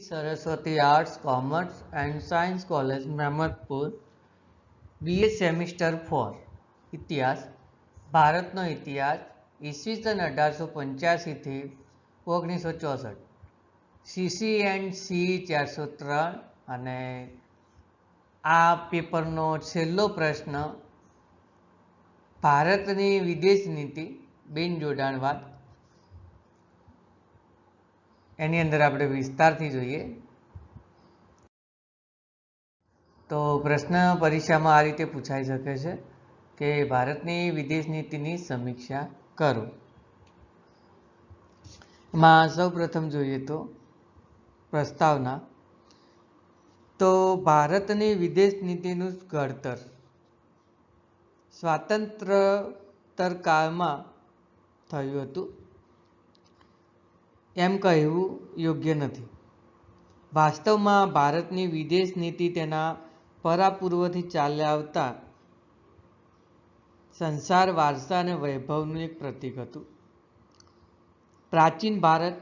Saraswati arts commerce and science college Mehmadpur BA semester 4 इतिहास भारतનો ઇતિહાસ ઈસવીસન 1885 થી 1964 સીસી એન્ડ સી 403 અને આ પેપરનો છેલ્લો પ્રશ્ન ભારતની વિદેશ નીતિ બિન જોડાણવાદ એની અંદર આપણે વિસ્તારથી જોઈએ તો પ્રશ્ન પરીક્ષામાં આ રીતે પૂછાઈ શકે છે કે ભારતની વિદેશ નીતિની સમીક્ષા કરો. એમાં સૌ પ્રથમ જોઈએ તો પ્રસ્તાવના. તો ભારતની વિદેશ નીતિનું ઘડતર સ્વાતંત્ર્યોત્તર કાળમાં થયું હતું એમ કહેવું યોગ્ય નથી. વાસ્તવમાં ભારતની વિદેશ નીતિ તેના પરાપૂર્વથી ચાલ્યા આવતા સંસાર વારસા અને વૈભવનું એક પ્રતીક હતું. પ્રાચીન ભારત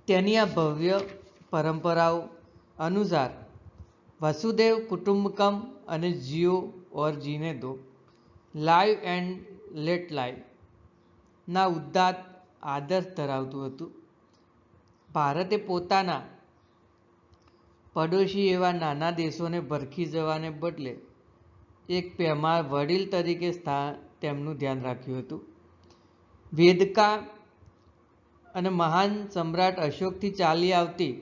તેની આ ભવ્ય પરંપરાઓ અનુસાર વસુદેવ કુટુંબકમ અને જીઓ ઓર જીને દો, લાઈવ એન્ડ લેટ લાઈવ ના ઉદાત્ત આદર્શ ધરાવતું હતું. ભારતે પોતાના પડોશી એવા નાના દેશોને ભરખી જવાને બદલે એક પ્રેમાળ વડીલ તરીકે તેમનું ધ્યાન રાખ્યું હતું. વેદકાળ અને મહાન સમ્રાટ અશોકથી ચાલી આવતી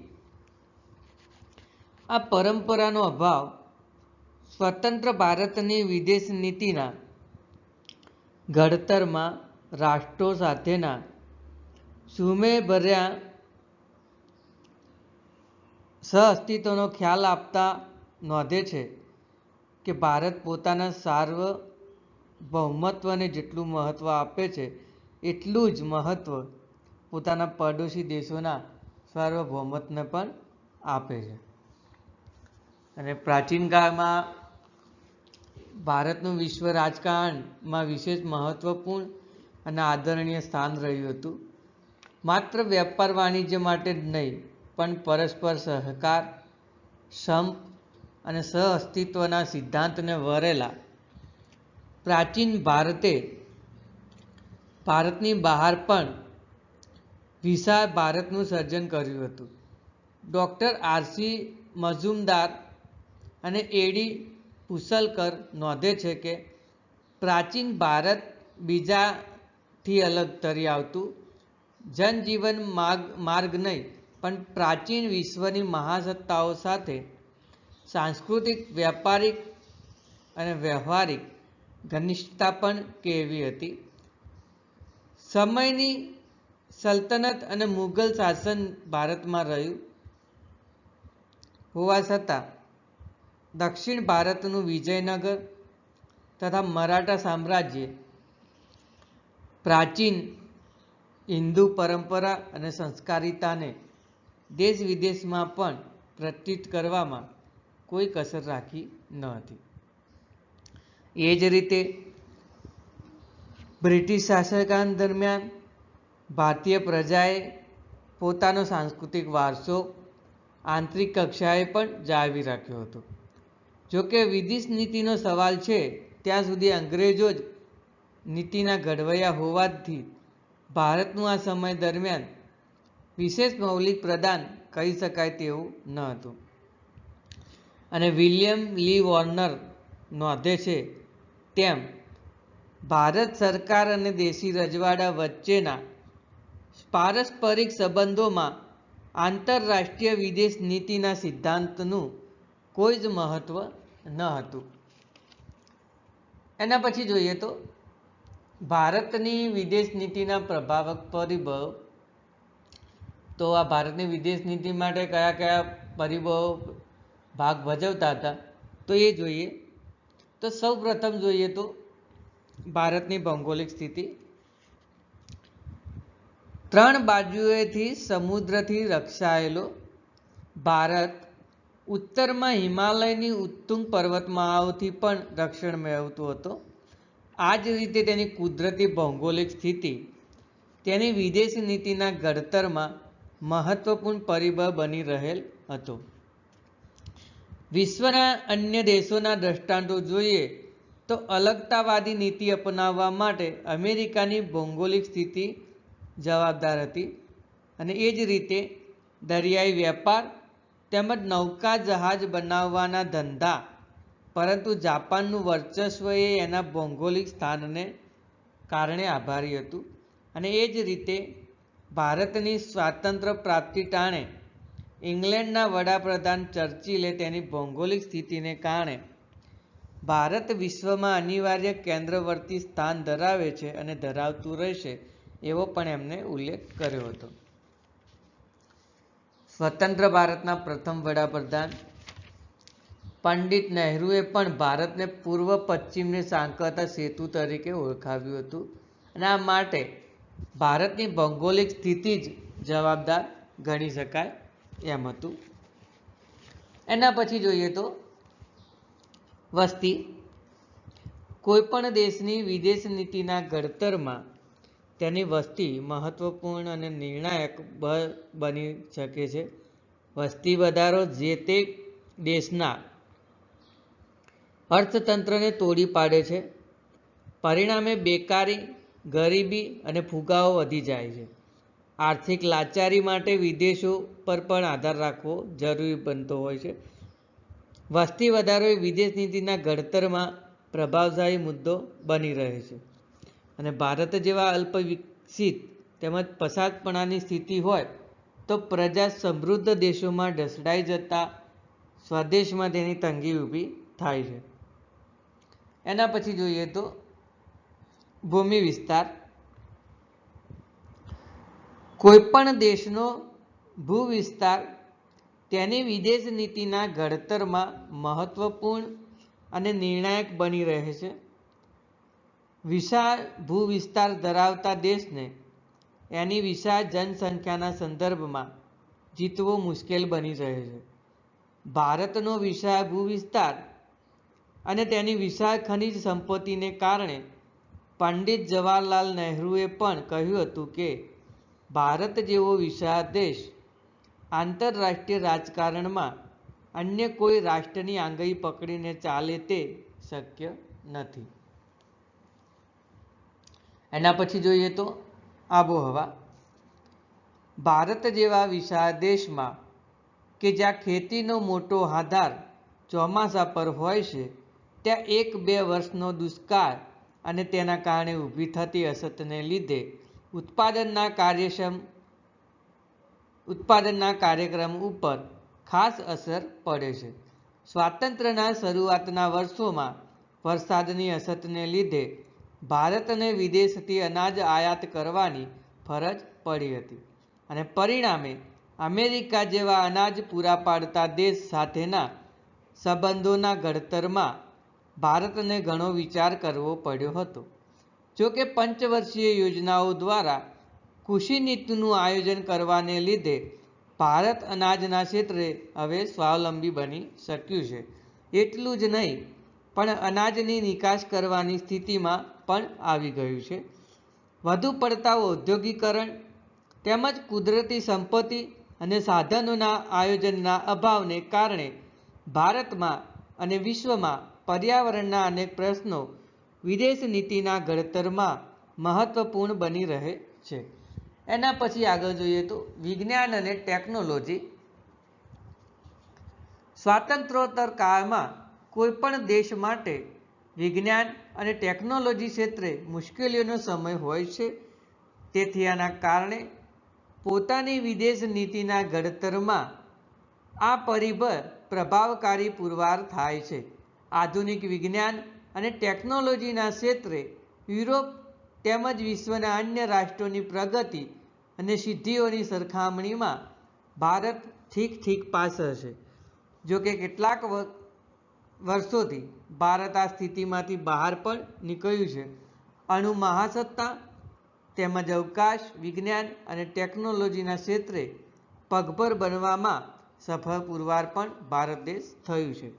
આ પરંપરાનો અભાવ સ્વતંત્ર ભારતની વિદેશ નીતિના ઘડતરમાં રાષ્ટ્રો સાથેના સુમેળભર્યા સહઅસ્તિત્વનો ખ્યાલ આપતા નોંધે છે કે ભારત પોતાના સાર્વભૌમત્વને જેટલું મહત્ત્વ આપે છે એટલું જ મહત્ત્વ પોતાના પડોશી દેશોના સાર્વભૌમત્વને પણ આપે છે. અને પ્રાચીન કાળમાં ભારતનું વિશ્વ રાજકારણમાં વિશેષ મહત્ત્વપૂર્ણ અને આદરણીય સ્થાન રહ્યું હતું. માત્ર વેપાર વાણિજ્ય માટે જ નહીં પણ પરસ્પર સહકાર, સંપ અને સહઅસ્તિત્વના સિદ્ધાંતને વરેલા પ્રાચીન ભારતે ભારતની બહાર પણ વિશાળ ભારતનું સર્જન કર્યું હતું. ડૉક્ટર આરસી મઝુમદાર અને એડી પુસલકર નોંધે છે કે પ્રાચીન ભારત બીજાથી અલગ તરી આવતું જનજીવન માર્ગ નહીં પણ પ્રાચીન વિશ્વની મહાસત્તાઓ સાથે સાંસ્કૃતિક, વ્યાપારિક અને વ્યવહારિક ઘનિષ્ઠતા પણ કેળવી હતી. સમયની સલ્તનત અને મુઘલ શાસન ભારતમાં રહ્યું હોવા છતાં દક્ષિણ ભારતનું વિજયનગર તથા મરાઠા સામ્રાજ્ય પ્રાચીન હિન્દુ પરંપરા અને સંસ્કારિતાને દેશ વિદેશમાં પણ પ્રતિષ્ઠિત કરવામાં કોઈ કસર રાખી ન હતી. એ જ રીતે બ્રિટિશ શાસનકાળ દરમિયાન ભારતીય પ્રજાએ પોતાનો સાંસ્કૃતિક વારસો આંતરિક કક્ષાએ પણ જાળવી રાખ્યો હતો. જોકે વિદેશ નીતિનો સવાલ છે ત્યાં સુધી અંગ્રેજો જ નીતિના ઘડવૈયા હોવાથી ભારતનું આ સમય દરમિયાન વિશેષ મૌલિક પ્રદાન કહી શકાય તેવું ન હતું. અને વિલિયમ લી વોર્નર નોંધે છે તેમ ભારત સરકાર અને દેશી રજવાડા વચ્ચેના પારસ્પરિક સંબંધોમાં આંતરરાષ્ટ્રીય વિદેશ નીતિના સિદ્ધાંતનું કોઈ જ મહત્ત્વ ન હતું. એના પછી જોઈએ તો ભારતની વિદેશ નીતિના પ્રભાવક પરિબળો. તો આ ભારતની વિદેશ નીતિ માટે કયા કયા પરિબળો ભાગ ભજવતા હતા તો એ જોઈએ તો સૌ પ્રથમ જોઈએ તો ભારતની ભૌગોલિક સ્થિતિ. 3 બાજુએથી સમુદ્રથી રક્ષાયેલો ભારત ઉત્તરમાં હિમાલયની ઉત્તુંગ પર્વતમાળાઓથી પણ રક્ષણ મેળવતો હતો. આ જ રીતે તેની કુદરતી ભૌગોલિક સ્થિતિ તેની વિદેશ નીતિના ઘડતરમાં મહત્વપૂર્ણ પરિબળ બની રહેલ હતો. વિશ્વના અન્ય દેશોના દ્રષ્ટાંતો જોઈએ તો અલગતાવાદી નીતિ અપનાવવા માટે અમેરિકાની ભૌગોલિક સ્થિતિ જવાબદાર હતી અને એ જ રીતે દરિયાઈ વેપાર તેમજ નૌકા જહાજ બનાવવાના ધંધા, પરંતુ જાપાનનું વર્ચસ્વ એ એના ભૌગોલિક સ્થાનને કારણે આભારી હતું. અને એ જ રીતે ભારતની સ્વાતંત્ર્ય પ્રાપ્તિ ટાણે ઇંગ્લેન્ડના વડાપ્રધાન ચર્ચિલે તેની ભૌગોલિક સ્થિતિને કારણે ભારત વિશ્વમાં અનિવાર્ય કેન્દ્રવર્તી સ્થાન ધરાવે છે અને ધરાવતું રહેશે એવો પણ એમને ઉલ્લેખ કર્યો હતો. સ્વતંત્ર ભારતના પ્રથમ વડાપ્રધાન પંડિત નહેરુએ પણ ભારતને પૂર્વ પશ્ચિમને સાંકળતા સેતુ તરીકે ઓળખાવ્યું હતું અને આ માટે ભારતની ભૌગોલિક સ્થિતિ જ જવાબદાર ગણી શકાય એમ હતું. એના પછી જોઈએ તો વસ્તી. કોઈપણ દેશની વિદેશ નીતિના ઘડતરમાં તેની વસ્તી મહત્વપૂર્ણ અને નિર્ણાયક બની શકે છે. વસ્તી વધારો જે તે દેશના અર્થતંત્રને તોડી પાડે છે. પરિણામે બેકારી, ગરીબી અને ફુગાવો વધી જાય છે. આર્થિક લાચારી માટે વિદેશો પર પણ આધાર રાખવો જરૂરી બનતો હોય છે. વસ્તી વધારો એ વિદેશ નીતિના ઘડતરમાં પ્રભાવશાળી મુદ્દો બની રહે છે અને ભારત જેવા અલ્પ વિકસિત તેમજ પછાતપણાની સ્થિતિ હોય તો પ્રજા સમૃદ્ધ દેશોમાં ઢસડાઈ જતા સ્વદેશમાં તેની તંગી ઊભી થાય છે. એના પછી જોઈએ તો ભૂમિ વિસ્તાર. કોઈપણ દેશનો ભૂવિસ્તાર તેની વિદેશ નીતિના ઘડતરમાં મહત્વપૂર્ણ અને નિર્ણાયક બની રહે છે. વિશાળ ભૂવિસ્તાર ધરાવતા દેશને એની વિશાળ જનસંખ્યાના સંદર્ભમાં જીતવો મુશ્કેલ બની રહે છે. ભારતનો વિશાળ ભૂવિસ્તાર અને તેની વિશાળ ખનિજ સંપત્તિને કારણે પંડિત જવાહરલાલ નહેરુએ પણ કહ્યું હતું કે ભારત જેવો વિશાળ દેશ આંતરરાષ્ટ્રીય રાજકારણમાં અન્ય કોઈ રાષ્ટ્રની આંગળી પકડીને ચાલે તે શક્ય નથી. એના પછી જોઈએ તો આબોહવા. ભારત જેવા વિશાળ દેશમાં કે જ્યાં ખેતીનો મોટો આધાર ચોમાસા પર હોય છે, ત્યાં 1-2 વર્ષનો દુષ્કાળ અને તેના કારણે ઊભી થતી અછતને લીધે ઉત્પાદનના કાર્યક્રમ ઉપર ખાસ અસર પડે છે. સ્વાતંત્ર્યના શરૂઆતના વર્ષોમાં વરસાદની અછતને લીધે ભારતને વિદેશથી અનાજ આયાત કરવાની ફરજ પડી હતી અને પરિણામે અમેરિકા જેવા અનાજ પૂરા પાડતા દેશ સાથેના સંબંધોના ઘડતરમાં ભારતને ઘણો વિચાર કરવો પડ્યો હતો. જો કે પંચવર્ષીય યોજનાઓ દ્વારા કૃષિ નીતિનું આયોજન કરવાને લીધે ભારત અનાજના ક્ષેત્રે હવે સ્વાવલંબી બની શક્યું છે. એટલું જ નહીં પણ અનાજની નિકાસ કરવાની સ્થિતિમાં પણ આવી ગયું છે. વધુ પડતા ઔદ્યોગિકરણ તેમજ કુદરતી સંપત્તિ અને સાધનોના આયોજનના અભાવને કારણે ભારતમાં અને વિશ્વમાં પર્યાવરણના અનેક પ્રશ્નો વિદેશ નીતિના ઘડતરમાં મહત્વપૂર્ણ બની રહે છે. એના પછી આગળ જોઈએ તો વિજ્ઞાન અને ટેકનોલોજી. સ્વાતંત્ર્યોત્તર કાળમાં કોઈપણ દેશ માટે વિજ્ઞાન અને ટેકનોલોજી ક્ષેત્રે મુશ્કેલીઓનો સમય હોય છે. તેથી આના કારણે પોતાની વિદેશ નીતિના ઘડતરમાં આ પરિબળ પ્રભાવકારી પુરવાર થાય છે. આધુનિક વિજ્ઞાન અને ટેકનોલોજીના ક્ષેત્રે યુરોપ તેમજ વિશ્વના અન્ય રાષ્ટ્રોની પ્રગતિ અને સિદ્ધિઓની સરખામણીમાં ભારત ઠીક પાછળ છે. જો કે કેટલાક વર્ષોથી ભારત આ સ્થિતિમાંથી બહાર પણ નીકળ્યું છે. અણુ મહાસત્તા તેમજ અવકાશ વિજ્ઞાન અને ટેકનોલોજીના ક્ષેત્રે પગભર બનવામાં સફળ પુરવાર પણ ભારત દેશ થયું છે.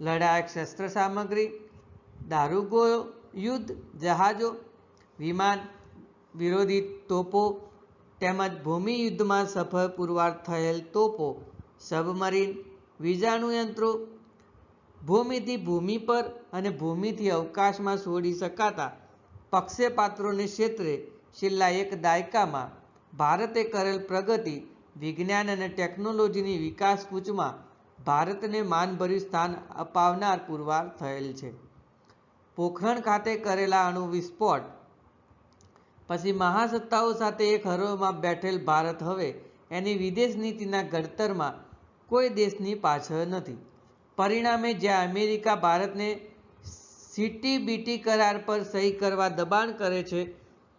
લડાયક શસ્ત્ર સામગ્રી, દારૂગોળો, યુદ્ધ જહાજો, વિમાન, વિરોધી તોપો, તેમજ ભૂમિ યુદ્ધમાં સફળ પુરવાર થયેલ તોપો, સબમરીન, વીજાણુ યંત્રો, ભૂમિથી ભૂમિ પર અને ભૂમિથી અવકાશમાં છોડી શકાતા પ્રક્ષેપાસ્ત્રોને ક્ષેત્રે છેલ્લા એક દાયકામાં ભારતે કરેલ પ્રગતિ વિજ્ઞાન અને ટેકનોલોજીની વિકાસ કૂચમાં ભારતને માનભર્યું સ્થાન અપાવનાર પુરવાર થયેલ છે. પોખરણ ખાતે કરેલા અણુ વિસ્ફોટ પછી મહાસત્તાઓ સાથે એક હરોળમાં બેઠેલ ભારત હવે એની વિદેશ નીતિના ઘડતરમાં કોઈ દેશની પાછળ નથી. પરિણામે જ્યાં અમેરિકા ભારતને સીટીબીટી કરાર પર સહી કરવા દબાણ કરે છે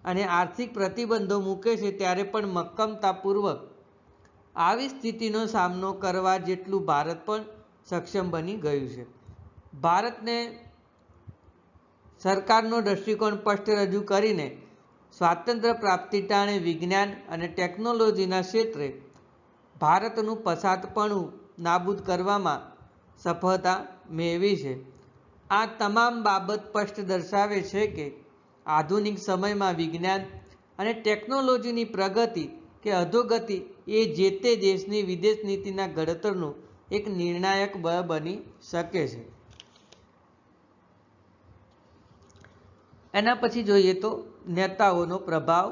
અને આર્થિક પ્રતિબંધો મૂકે છે, ત્યારે પણ મક્કમતાપૂર્વક આવી સ્થિતિનો સામનો કરવા જેટલું ભારત પણ સક્ષમ બની ગયું છે. ભારતને સરકારનો દૃષ્ટિકોણ સ્પષ્ટ રજૂ કરીને સ્વાતંત્ર્ય પ્રાપ્તિ ટાણે વિજ્ઞાન અને ટેકનોલોજીના ક્ષેત્રે ભારતનું પછાતપણું નાબૂદ કરવામાં સફળતા મેળવી છે. આ તમામ બાબત સ્પષ્ટ દર્શાવે છે કે આધુનિક સમયમાં વિજ્ઞાન અને ટેકનોલોજીની પ્રગતિ કે અધોગતિ એ જે તે દેશની વિદેશ નીતિના ઘડતરનું એક નિર્ણાયક બળ બની શકે છે. એના પછી જોઈએ તો નેતાઓનો પ્રભાવ.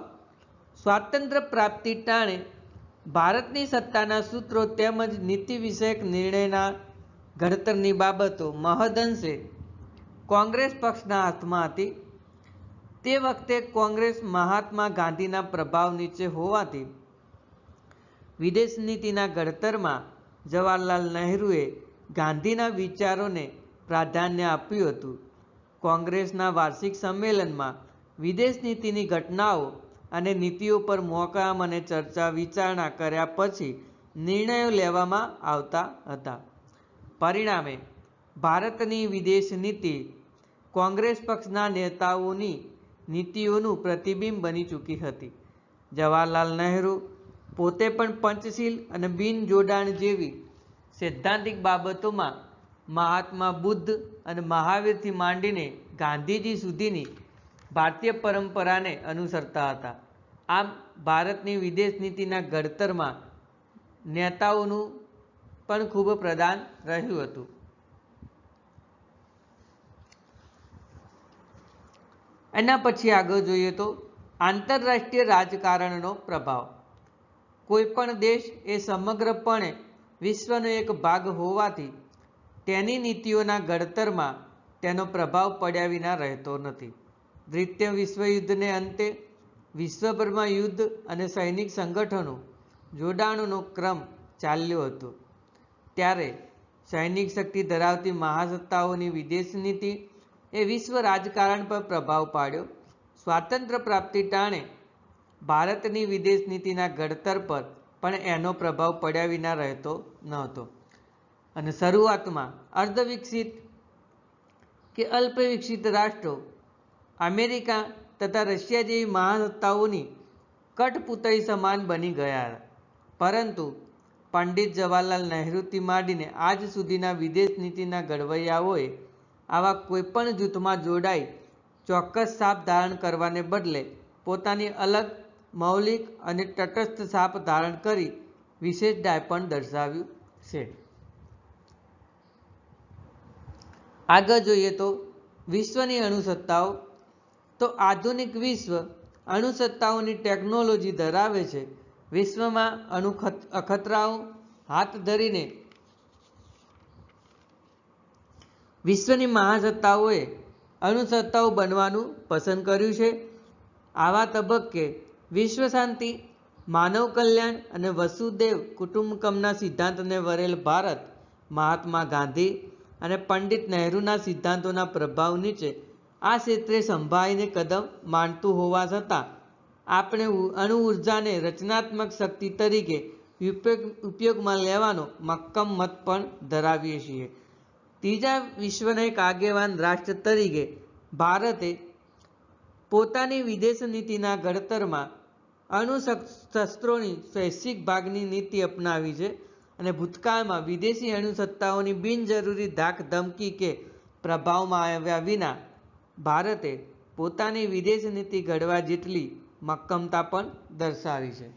સ્વાતંત્ર્ય પ્રાપ્તિ ટાણે ભારતની સત્તાના સૂત્રો તેમજ નીતિ વિષયક નિર્ણયના ઘડતરની બાબતો મહદઅંશે કોંગ્રેસ પક્ષના હાથમાં હતી. તે વખતે કોંગ્રેસ મહાત્મા ગાંધીના પ્રભાવ નીચે હોવાથી વિદેશ નીતિના ઘડતરમાં જવાહરલાલ નહેરુએ ગાંધીના વિચારોને પ્રાધાન્ય આપ્યું હતું. કોંગ્રેસના વાર્ષિક સંમેલનમાં વિદેશ નીતિની ઘટનાઓ અને નીતિઓ પર મોકામ અને ચર્ચા વિચારણા કર્યા પછી નિર્ણયો લેવામાં આવતા હતા. પરિણામે ભારતની વિદેશ નીતિ કોંગ્રેસ પક્ષના નેતાઓની નીતિઓનું પ્રતિબિંબ બની ચૂકી હતી. જવાહરલાલ નહેરુ પોતે પણ પંચશીલ અને બિનજોડાણ જેવી સૈદ્ધાંતિક બાબતોમાં મહાત્મા બુદ્ધ અને મહાવીરથી માંડીને ગાંધીજી સુધીની ભારતીય પરંપરાને અનુસરતા હતા. આમ ભારતની વિદેશ નીતિના ઘડતરમાં નેતાઓનું પણ ખૂબ પ્રદાન રહ્યું હતું. એના પછી આગળ જોઈએ તો આંતરરાષ્ટ્રીય રાજકારણનો પ્રભાવ. કોઈ પણ દેશ એ સમગ્રપણે વિશ્વનો એક ભાગ હોવાથી તેની નીતિઓના ઘડતરમાં તેનો પ્રભાવ પડ્યા વિના રહેતો નથી. દ્વિતીય વિશ્વયુદ્ધને અંતે વિશ્વભરમાં યુદ્ધ અને સૈનિક સંગઠનો જોડાણોનો ક્રમ ચાલ્યો હતો. ત્યારે સૈનિક શક્તિ ધરાવતી મહાસત્તાઓની વિદેશ નીતિ એ વિશ્વ રાજકારણ પર પ્રભાવ પાડ્યો. સ્વાતંત્ર્ય પ્રાપ્તિ ટાણે ભારતની વિદેશ નીતિના ઘડતર પર પણ એનો પ્રભાવ પડ્યા વિના રહેતો નહોતો. અને શરૂઆતમાં અર્ધવિકસિત કે અલ્પ વિકસિત રાષ્ટ્રો અમેરિકા તથા રશિયા જેવી મહાસત્તાઓની કઠપૂતળી સમાન બની ગયા. પરંતુ પંડિત જવાહરલાલ નહેરુથી માંડીને આજ સુધીના વિદેશ નીતિના ઘડવૈયાઓએ આવા કોઈપણ જૂથમાં જોડાઈ ચોક્કસ છાપ ધારણ કરવાને બદલે પોતાની અલગ, મૌલિક અને તટસ્થ છાપ ધારણ કરી વિશેષ ડાયપણ દર્શાવ્યું છે. આગળ જોઈએ તો વિશ્વની અણુસત્તાઓ. તો આધુનિક વિશ્વ અણુસત્તાઓની ટેકનોલોજી ધરાવે છે. વિશ્વમાં અણુ અખતરાઓ હાથ ધરીને વિશ્વની મહાસત્તાઓએ અણુસત્તાઓ બનવાનું પસંદ કર્યું છે. આવા તબક્કે વિશ્વ શાંતિ, માનવ કલ્યાણ અને વસુદેવ કુટુંબકમના સિદ્ધાંતને વરેલ ભારત મહાત્મા ગાંધી અને પંડિત નહેરુના સિદ્ધાંતોના પ્રભાવ નીચે આ ક્ષેત્રે સંભાળીને કદમ માંડતું હોવા છતાં આપણે અણુ ઉર્જાને રચનાત્મક શક્તિ તરીકે ઉપયોગમાં લેવાનો મક્કમ મત પણ ધરાવીએ છીએ. ત્રીજા વિશ્વના એક આગેવાન રાષ્ટ્ર તરીકે ભારતે પોતાની વિદેશ નીતિના ઘડતરમાં અણુ શસ્ત્રોની સ્વૈચ્છિક ભાગની નીતિ અપનાવી છે અને ભૂતકાળમાં વિદેશી અણુસત્તાઓની બિનજરૂરી ધાક ધમકી કે પ્રભાવમાં આવ્યા વિના ભારતે પોતાની વિદેશ નીતિ ઘડવા જેટલી મક્કમતા પણ દર્શાવી છે.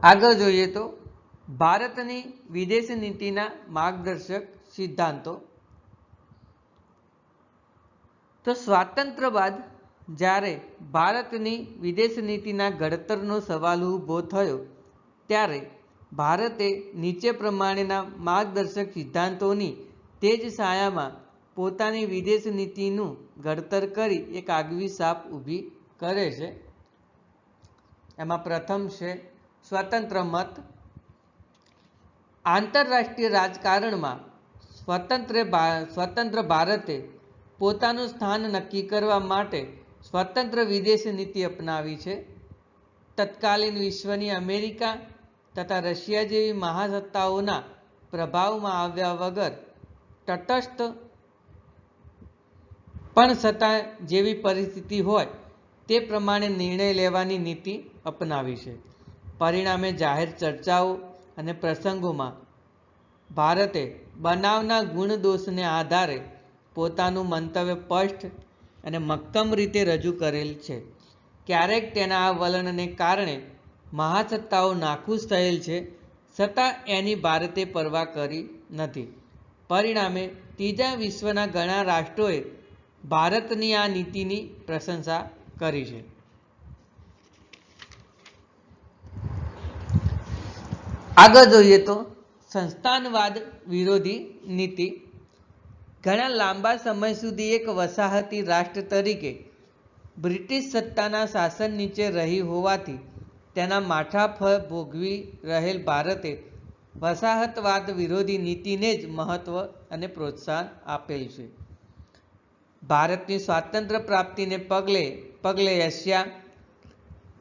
આગળ જોઈએ તો ભારતની વિદેશ નીતિના માર્ગદર્શક સિદ્ધાંતો. તો સ્વાતંત્ર્ય બાદ જ્યારે ભારતની વિદેશ નીતિના ઘડતરનો સવાલ ઊભો થયો ત્યારે ભારતે નીચે પ્રમાણેના માર્ગદર્શક સિદ્ધાંતોની તે જ છાયામાં પોતાની વિદેશ નીતિનું ઘડતર કરી એક આગવી છાપ ઊભી કરે છે. એમાં પ્રથમ છે સ્વતંત્ર મત. આંતરરાષ્ટ્રીય રાજકારણમાં સ્વતંત્ર ભારતે પોતાનું સ્થાન નક્કી કરવા માટે સ્વતંત્ર વિદેશ નીતિ અપનાવી છે. તત્કાલીન વિશ્વની અમેરિકા તથા રશિયા જેવી મહાસત્તાઓના પ્રભાવમાં આવ્યા વગર તટસ્થ પણ છતાં જેવી પરિસ્થિતિ હોય તે પ્રમાણે નિર્ણય લેવાની નીતિ અપનાવી છે. પરિણામે જાહેર ચર્ચાઓ અને પ્રસંગોમાં ભારતે બનાવના ગુણ દોષને આધારે પોતાનું મંતવ્ય સ્પષ્ટ અને મક્કમ રીતે રજૂ કરેલ છે. ક્યારેક તેના આ વલણને કારણે મહાસત્તાઓ નાખુશ થયેલ છે, છતાં એની ભારતે પરવા કરી નથી. પરિણામે ત્રીજા વિશ્વના ઘણા રાષ્ટ્રોએ ભારતની આ નીતિની પ્રશંસા કરી છે. આગળ જોઈએ તો સંસ્થાનવાદ વિરોધી નીતિ. ઘણા લાંબા સમય સુધી એક વસાહતી રાષ્ટ્ર તરીકે બ્રિટિશ સત્તાના શાસન નીચે રહી હોવાથી તેના માથા પર ભોગવી રહેલ ભારતે વસાહતવાદ વિરોધી નીતિને જ મહત્વ અને પ્રોત્સાહન આપેલ છે. ભારતની સ્વાતંત્ર્ય પ્રાપ્તિને પગલે એશિયા,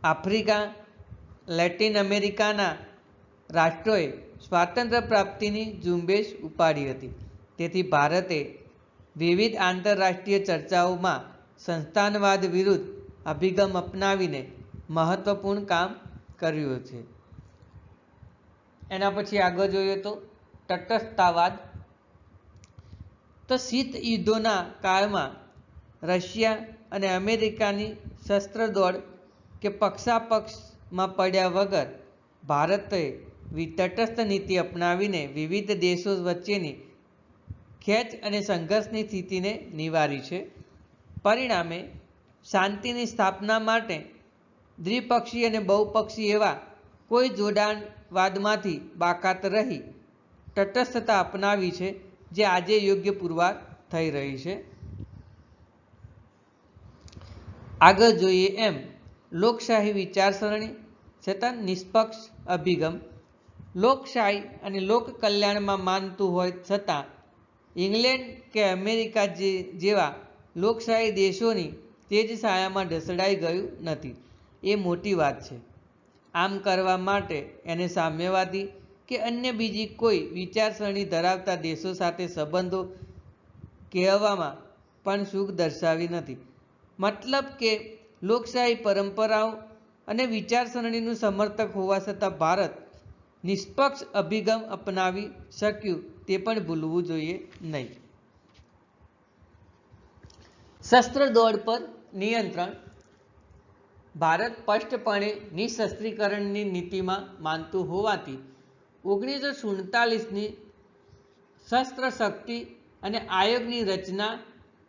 આફ્રિકા, લેટિન અમેરિકાના રાષ્ટ્રોએ સ્વાતંત્ર્ય પ્રાપ્તિની ઝુંબેશ ઉપાડી હતી. તેથી ભારતે વિવિધ આંતરરાષ્ટ્રીય ચર્ચાઓમાં સંસ્થાનવાદ વિરુદ્ધ અભિગમ અપનાવીને મહત્વપૂર્ણ કામ કર્યું છે. એના પછી આગળ જોઈએ તો તટસ્થતાવાદ. તો શીત યુદ્ધોના કાળમાં રશિયા અને અમેરિકાની શસ્ત્ર દોડ કે પક્ષાપક્ષમાં પડ્યા વગર ભારતે તટસ્થ નીતિ અપનાવીને વિવિધ દેશો વચ્ચેની ખેંચ અને સંઘર્ષની સ્થિતિને નિવારી છે. પરિણામે શાંતિની સ્થાપના માટે દ્વિપક્ષી અને બહુપક્ષી એવા કોઈ જોડાણવાદમાંથી બાકાત રહી તટસ્થતા અપનાવી છે, જે આજે યોગ્ય પુરવાર થઈ રહી છે. આગળ જોઈએ એમ લોકશાહી વિચારસરણી છતાં નિષ્પક્ષ અભિગમ. લોકશાહી અને લોક કલ્યાણમાં માનતું હોય છતાં ઇંગ્લેન્ડ કે અમેરિકા જેવા લોકશાહી દેશોની તે જ છાયામાં ઢસડાઈ ગયું નથી, એ મોટી વાત છે. આમ કરવા માટે એને સામ્યવાદી કે અન્ય બીજી કોઈ વિચારસરણી ધરાવતા દેશો સાથે સંબંધો કહેવામાં પણ સુખ દર્શાવી નથી. મતલબ કે લોકશાહી પરંપરાઓ અને વિચારસરણીનું સમર્થક હોવા છતાં ભારત નિષ્પક્ષ અભિગમ અપનાવી શક્યું તે પણ ભૂલવું જોઈએ નહીં. શસ્ત્ર દોડ પર નિયંત્રણ. ભારત સ્પષ્ટપણે નિઃશસ્ત્રીકરણની નીતિમાં માનતું હોવાથી 1947ની શસ્ત્ર શક્તિ અને આયોગની રચના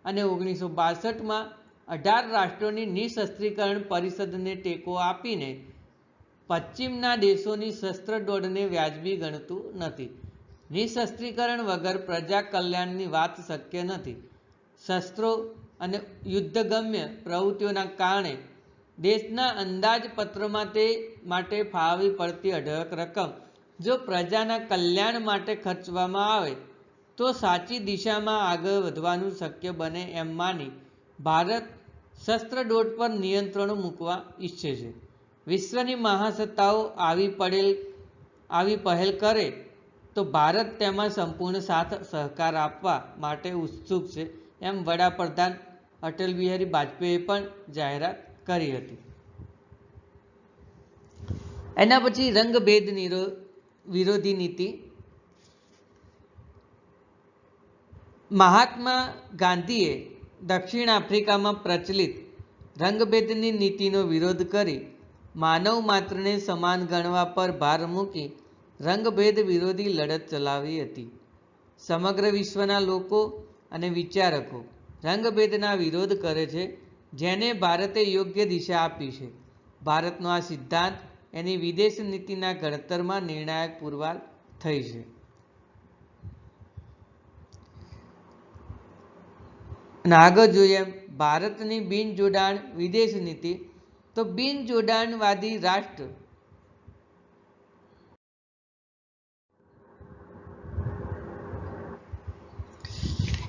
અને 1962માં 18 રાષ્ટ્રોની નિઃશસ્ત્રીકરણ પરિષદને ટેકો આપીને પશ્ચિમના દેશોની શસ્ત્ર દોડને વ્યાજબી ગણતું નથી. નિઃશસ્ત્રીકરણ વગર પ્રજા કલ્યાણની વાત શક્ય નથી. શસ્ત્રો અને યુદ્ધગમ્ય પ્રવૃત્તિઓના કારણે દેશના અંદાજપત્રમાં તે માટે ફાળવવી પડતી અઢળક રકમ જો પ્રજાના કલ્યાણ માટે ખર્ચવામાં આવે તો સાચી દિશામાં આગળ વધવાનું શક્ય બને એમ માની ભારત શસ્ત્ર દોડ પર નિયંત્રણો મૂકવા ઈચ્છે છે. વિશ્વની મહાસત્તાઓ આવી પહેલ કરે તો ભારત તેમાં સંપૂર્ણ સાથ સહકાર આપવા માટે ઉત્સુક છે, એમ વડાપ્રધાન અટલ બિહારી વાજપેયીએ પણ જાહેરાત કરી હતી. એના પછી રંગભેદ વિરોધી નીતિ. મહાત્મા ગાંધીએ દક્ષિણ આફ્રિકામાં પ્રચલિત રંગભેદની નીતિનો વિરોધ કરી માનવ માત્રને સમાન ગણવા પર ભાર મૂકી રંગભેદ વિરોધી લડત ચલાવી હતી. સમગ્ર વિશ્વના લોકો અને વિચારકો રંગભેદના વિરોધ કરે છે, જેને ભારતે યોગ્ય દિશા આપી છે. ભારતનો આ સિદ્ધાંત એની વિદેશ નીતિના ઘડતરમાં નિર્ણાયક પુરવાર થઈ છે. અને આગળ જોઈએ ભારતની બિન જોડાણ વિદેશ નીતિ. તો બિન જોડાણવાદી રાષ્ટ્ર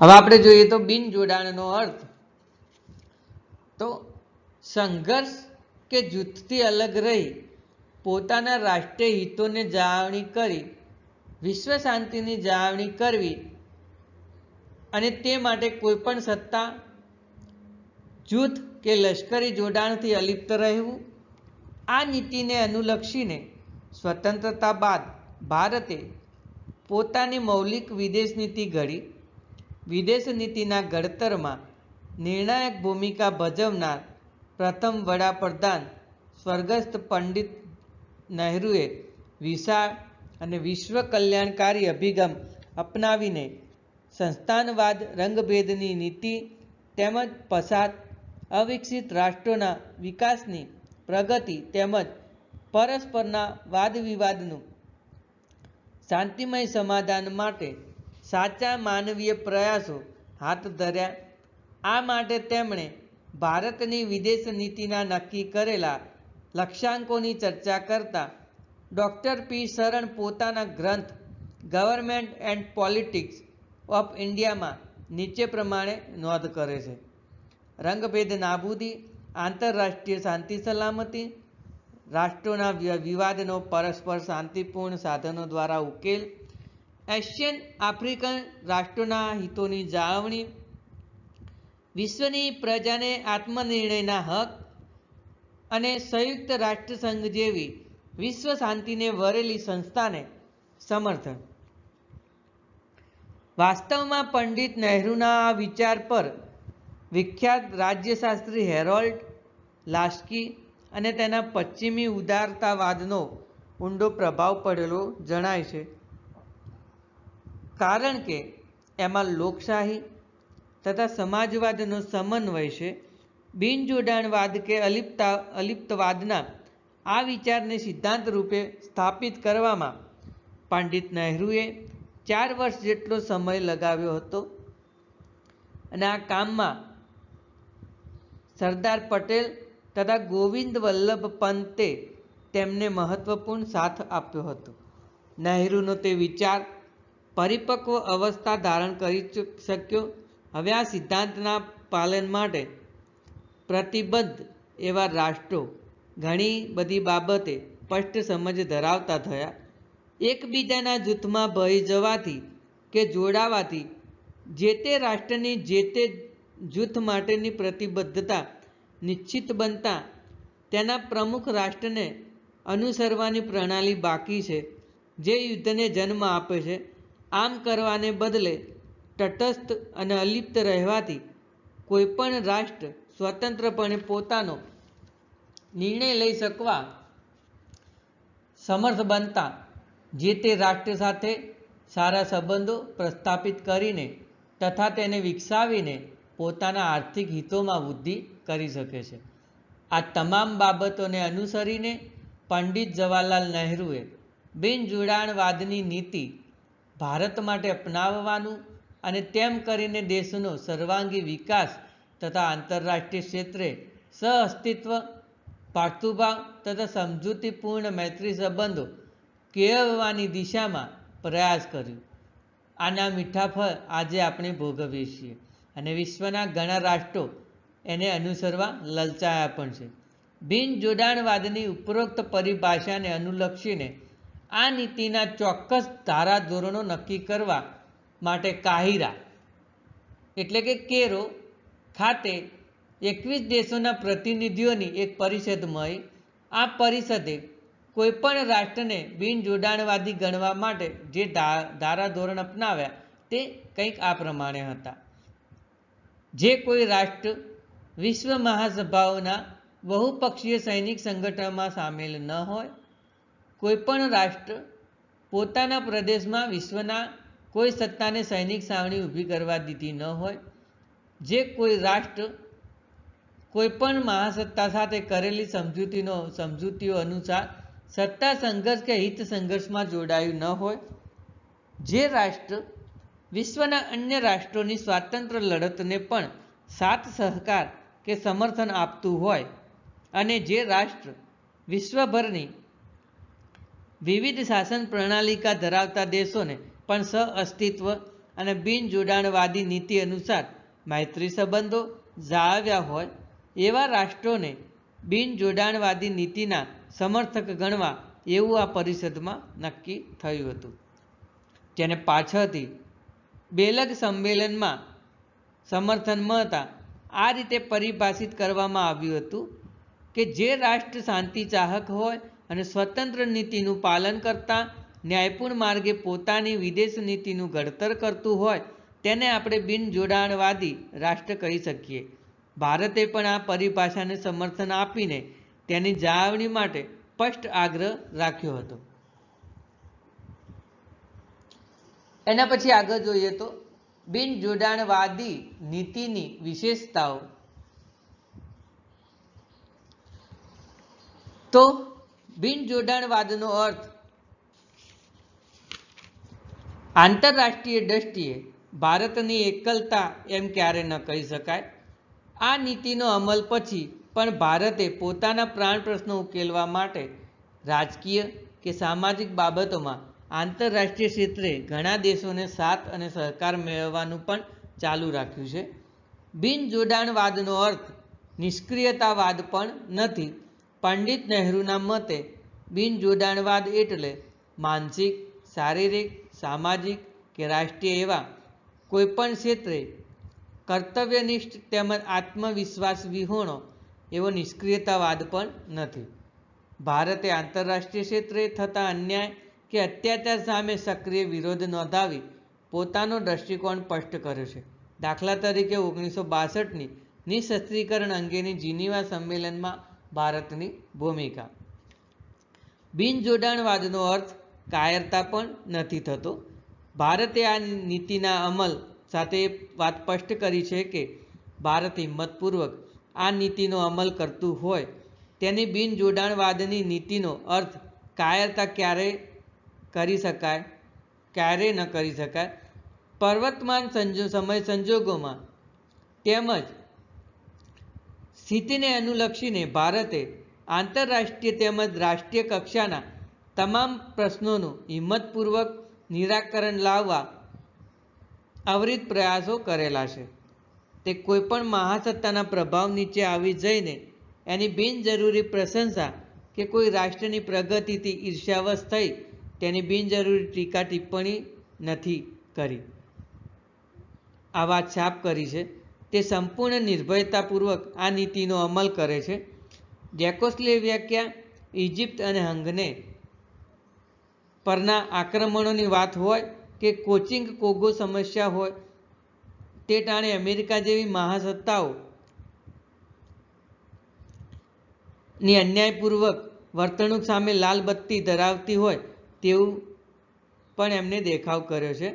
હવે આપણે જોઈએ તો બિન જોડાણનો અર્થ તો સંઘર્ષ કે જૂથથી અલગ રહી પોતાના રાષ્ટ્રીય હિતોને જાળવણી કરી વિશ્વ શાંતિની જાળવણી કરવી અને તે માટે કોઈપણ સત્તા, જૂથ કે લશ્કરી જોડાણથી અલિપ્ત રહેવું. આ નીતિને અનુલક્ષીને સ્વતંત્રતા બાદ ભારતે પોતાની મૌલિક વિદેશ નીતિ ઘડી. વિદેશ નીતિના ઘડતરમાં નિર્ણાયક ભૂમિકા ભજવનાર પ્રથમ વડાપ્રધાન સ્વર્ગસ્થ પંડિત નહેરુએ વિશાળ અને વિશ્વ કલ્યાણકારી અભિગમ અપનાવીને સંસ્થાનવાદ, રંગભેદની નીતિ તેમજ પછાત અવિકસિત રાષ્ટ્રોના વિકાસની પ્રગતિ તેમજ પરસ્પરના વાદવિવાદનું શાંતિમય સમાધાન માટે સાચા માનવીય પ્રયાસો હાથ ધર્યા. આ માટે તેમણે ભારતની વિદેશ નીતિના નક્કી કરેલા લક્ષ્યાંકોની ચર્ચા કરતા ડૉક્ટર પી. શરણ પોતાના ગ્રંથ ગવર્નમેન્ટ એન્ડ પોલિટિક્સ ઓફ ઇન્ડિયામાં નીચે પ્રમાણે નોંધ કરે છે. રંગભેદ નાબૂદી, આંતરરાષ્ટ્રીય શાંતિ સલામતી, રાષ્ટ્રોના વિવાદનો પરસ્પર શાંતિપૂર્ણ સાધનો દ્વારા ઉકેલ, એશિયન આફ્રિકન રાષ્ટ્રોના હિતોની જાળવણી, વિશ્વની પ્રજાને આત્મનિર્ણયના હક અને સંયુક્ત રાષ્ટ્રસંઘ જેવી વિશ્વ શાંતિને વરેલી સંસ્થાને સમર્થન. વાસ્તવમાં પંડિત નહેરુના આ વિચાર પર વિખ્યાત રાજ્યશાસ્ત્રી હેરોલ્ડ લાસ્કી અને તેના પશ્ચિમી ઉદારતાવાદનો ઊંડો પ્રભાવ પડેલો જણાય છે, કારણ કે એમાં લોકશાહી તથા સમાજવાદનો સમન્વય છે. બિનજોડાણવાદ કે અલિપ્તવાદના આ વિચારને સિદ્ધાંત રૂપે સ્થાપિત કરવામાં પંડિત નહેરુએ 4 વર્ષ જેટલો સમય લગાવ્યો હતો અને આ કામમાં સરદાર પટેલ તથા ગોવિંદ વલ્લભ પંતે તેમને મહત્વપૂર્ણ સાથ આપ્યો હતો. નહેરુનો તે વિચાર પરિપક્વ અવસ્થા ધારણ કરી શક્યો. હવે આ સિદ્ધાંતના પાલન માટે પ્રતિબદ્ધ એવા રાષ્ટ્રો ઘણી બધી બાબતે સ્પષ્ટ સમજ ધરાવતા થયા. એકબીજાના જૂથમાં ભળી જવાથી કે જોડાવાથી જે તે રાષ્ટ્રની જે તે જૂથ માટેની પ્રતિબદ્ધતા નિશ્ચિત બનતા તેના પ્રમુખ રાષ્ટ્રને અનુસરવાની પ્રણાલી બાકી છે, જે યુદ્ધને જન્મ આપે છે. આમ કરવાને બદલે તટસ્થ અને અલિપ્ત રહેવાથી કોઈપણ રાષ્ટ્ર સ્વતંત્રપણે પોતાનો નિર્ણય લઈ શકવા સમર્થ બનતા જે તે રાષ્ટ્ર સાથે સારા સંબંધો પ્રસ્થાપિત કરીને તથા તેને વિકસાવીને પોતાના આર્થિક હિતોમાં વૃદ્ધિ કરી શકે છે. આ તમામ બાબતોને અનુસરીને પંડિત જવાહરલાલ નહેરુએ બિનજોડાણવાદની નીતિ ભારત માટે અપનાવવાનું અને તેમ કરીને દેશનો સર્વાંગી વિકાસ તથા આંતરરાષ્ટ્રીય ક્ષેત્રે સહઅસ્તિત્વ, ભાતૃભાવ તથા સમજૂતીપૂર્ણ મૈત્રી સંબંધો કેળવવાની દિશામાં પ્રયાસ કર્યો. આના મીઠા ફળ આજે આપણે ભોગવીએ છીએ અને વિશ્વના ઘણા રાષ્ટ્રો એને અનુસરવા લલચાયા પણ છે. બિનજોડાણવાદની ઉપરોક્ત પરિભાષાને અનુલક્ષીને આ નીતિના ચોક્કસ ધારાધોરણો નક્કી કરવા માટે કાહિરા એટલે કે કેરો ખાતે 21 દેશોના પ્રતિનિધિઓની એક પરિષદ મળી. આ પરિષદે કોઈપણ રાષ્ટ્રને બિનજોડાણવાદી ગણવા માટે જે ધારાધોરણ અપનાવ્યા તે કંઈક આ પ્રમાણે હતા. જે કોઈ રાષ્ટ્ર વિશ્વ મહાસભાઓના બહુપક્ષીય સૈનિક સંગઠનમાં સામેલ ન હોય, કોઈપણ રાષ્ટ્ર પોતાના પ્રદેશમાં વિશ્વના કોઈ સત્તાને સૈનિક છાવણી ઊભી કરવા દીધી ન હોય, જે કોઈ રાષ્ટ્ર કોઈપણ મહાસત્તા સાથે કરેલી સમજૂતીઓ અનુસાર સત્તા સંઘર્ષ કે હિત સંઘર્ષમાં જોડાયું ન હોય, જે રાષ્ટ્ર વિશ્વના અન્ય રાષ્ટ્રોની સ્વાતંત્ર્ય લડતને પણ સાથ સહકાર કે સમર્થન આપતું હોય અને જે રાષ્ટ્ર વિશ્વભરની વિવિધ શાસન પ્રણાલિકા ધરાવતા દેશોને પણ સહઅસ્તિત્વ અને બિનજોડાણવાદી નીતિ અનુસાર મૈત્રી સંબંધો જાળવ્યા હોય એવા રાષ્ટ્રોને બિનજોડાણવાદી નીતિના સમર્થક ગણવા એવું આ પરિષદમાં નક્કી થયું હતું, જેને પાછળથી બેલગ સંમેલનમાં સમર્થન મળતા આ રીતે પરિભાષિત કરવામાં આવ્યું હતું કે જે રાષ્ટ્ર શાંતિ ચાહક હોય અને સ્વતંત્ર નીતિનું પાલન કરતા ન્યાયપૂર્ણ માર્ગે પોતાની વિદેશ નીતિનું ઘડતર કરતું હોય તેને આપણે બિનજોડાણવાદી રાષ્ટ્ર કહી શકીએ. ભારતે પણ આ પરિભાષાને સમર્થન આપીને તેની જાળવણી માટે સ્પષ્ટ આગ્રહ રાખ્યો હતો. એના પછી આગળ જોઈએ તો બિનજોડાણવાદી નીતિની વિશેષતાઓ. તો બિનજોડાણવાદનો અર્થ આંતરરાષ્ટ્રીય દ્રષ્ટિએ ભારતની એકલતા એમ ક્યારે ન કહી શકાય. આ નીતિનો અમલ પછી પણ ભારતે પોતાના પ્રાણ પ્રશ્નો ઉકેલવા માટે રાજકીય કે સામાજિક બાબતોમાં આંતરરાષ્ટ્રીય ક્ષેત્રે ઘણા દેશોને સાથ અને સહકાર મેળવવાનું પણ ચાલુ રાખ્યું છે. બિનજોડાણવાદનો અર્થ નિષ્ક્રિયતાવાદ પણ નથી. પંડિત નહેરુના મતે બિનજોડાણવાદ એટલે માનસિક, શારીરિક, સામાજિક કે રાષ્ટ્રીય એવા કોઈપણ ક્ષેત્રે કર્તવ્યનિષ્ઠ તેમજ આત્મવિશ્વાસ વિહોણો એવો નિષ્ક્રિયતાવાદ પણ નથી. ભારતે આંતરરાષ્ટ્રીય ક્ષેત્રે થતા અન્યાય કે અત્યાચાર સામે સક્રિય વિરોધ નોંધાવી પોતાનો દ્રષ્ટિકોણ સ્પષ્ટ કર્યો છે. દાખલા તરીકે 1962ની નિઃશસ્ત્રીકરણ અંગેની જીનીવા સંમેલનમાં ભારતની ભૂમિકા. બિનજોડાણવાદનો અર્થ કાયરતા પણ નથી થતો. ભારતે આ નીતિના અમલ સાથે વાત સ્પષ્ટ કરી છે કે ભારત હિંમતપૂર્વક આ નીતિનો અમલ કરતું હોય તેની બિનજોડાણવાદની નીતિનો અર્થ કાયરતા ક્યારે ન કરી શકાય. પ્રવર્તમાન સમય સંજોગોમાં તેમજ સ્થિતિને અનુલક્ષીને ભારતે આંતરરાષ્ટ્રીય તેમજ રાષ્ટ્રીય કક્ષાના તમામ પ્રશ્નોનું હિંમતપૂર્વક નિરાકરણ લાવવા અવિરત પ્રયાસો કરેલા છે. તે કોઈપણ મહાસત્તાના પ્રભાવ નીચે આવી જઈને એની બિનજરૂરી પ્રશંસા કે કોઈ રાષ્ટ્રની પ્રગતિથી ઈર્ષ્યાવશ થઈ તેની બિનજરૂરી ટીકા ટિપ્પણી નથી કરી. આ વાત છાપ કરી છે. તે સંપૂર્ણ નિર્ભયતાપૂર્વક આ નીતિનો અમલ કરે છે. ચેકોસ્લોવાકિયા, ઇજિપ્ત અને હંગને પરના આક્રમણોની વાત હોય કે કોચિંગ કોંગો સમસ્યા હોય, તે ટાણે અમેરિકા જેવી મહાસત્તાઓ ની અન્યાયપૂર્વક વર્તણૂક સામે લાલ બત્તી ધરાવતી હોય તેવું પણ એમને દેખાવ કર્યો છે.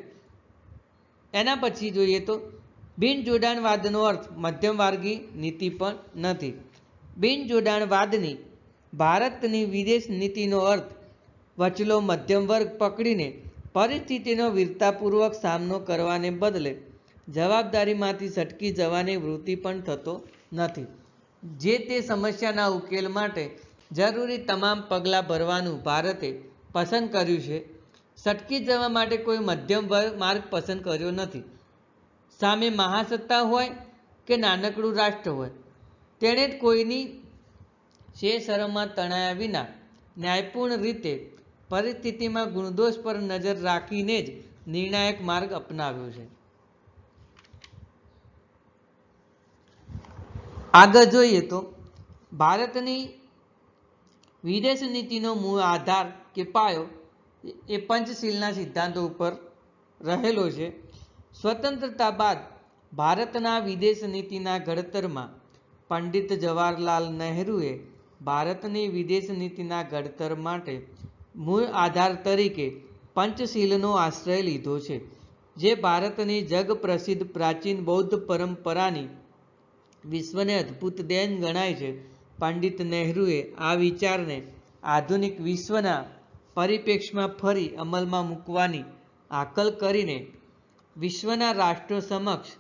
એના પછી જોઈએ તો બિનજોડાણવાદનો અર્થ મધ્યમમાર્ગી નીતિ પણ નથી. બિનજોડાણવાદની ભારતની વિદેશ નીતિનો અર્થ વચલો મધ્યમ વર્ગ પકડીને પરિસ્થિતિનો વીરતાપૂર્વક સામનો કરવાને બદલે જવાબદારીમાંથી છટકી જવાની વૃત્તિ પણ થતો નથી. જે તે સમસ્યાના ઉકેલ માટે જરૂરી તમામ પગલાં ભરવાનું ભારતે પસંદ કર્યું છે. છટકી જવા માટે કોઈ મધ્યમ માર્ગ પસંદ કર્યો નથી. સામે મહાસત્તા હોય કે નાનકડું રાષ્ટ્ર હોય, તેણે કોઈની શરમમાં તણાયા વિના ન્યાયપૂર્ણ રીતે પરિસ્થિતિમાં ગુણદોષ પર નજર રાખીને જ નિર્ણાયક માર્ગ અપનાવ્યો છે. આગળ જોઈએ તો ભારતની વિદેશ નીતિનો મૂળ આધાર કે પાયો એ પંચશીલના સિદ્ધાંતો ઉપર રહેલો છે. સ્વતંત્રતા બાદ ભારતના વિદેશ નીતિના ઘડતરમાં પંડિત જવાહરલાલ નહેરુએ ભારતની વિદેશ નીતિના ઘડતર માટે મૂળ આધાર તરીકે પંચશીલનો આશ્રય લીધો છે, જે ભારતની જગ પ્રસિદ્ધ પ્રાચીન બૌદ્ધ પરંપરાની વિશ્વને અદ્ભુત દેન ગણાય છે. પંડિત નહેરુએ આ વિચારને આધુનિક વિશ્વના પરિપ્રેક્ષ્યમાં ફરી અમલમાં મૂકવાની હાકલ કરીને વિશ્વના રાષ્ટ્રો સમક્ષ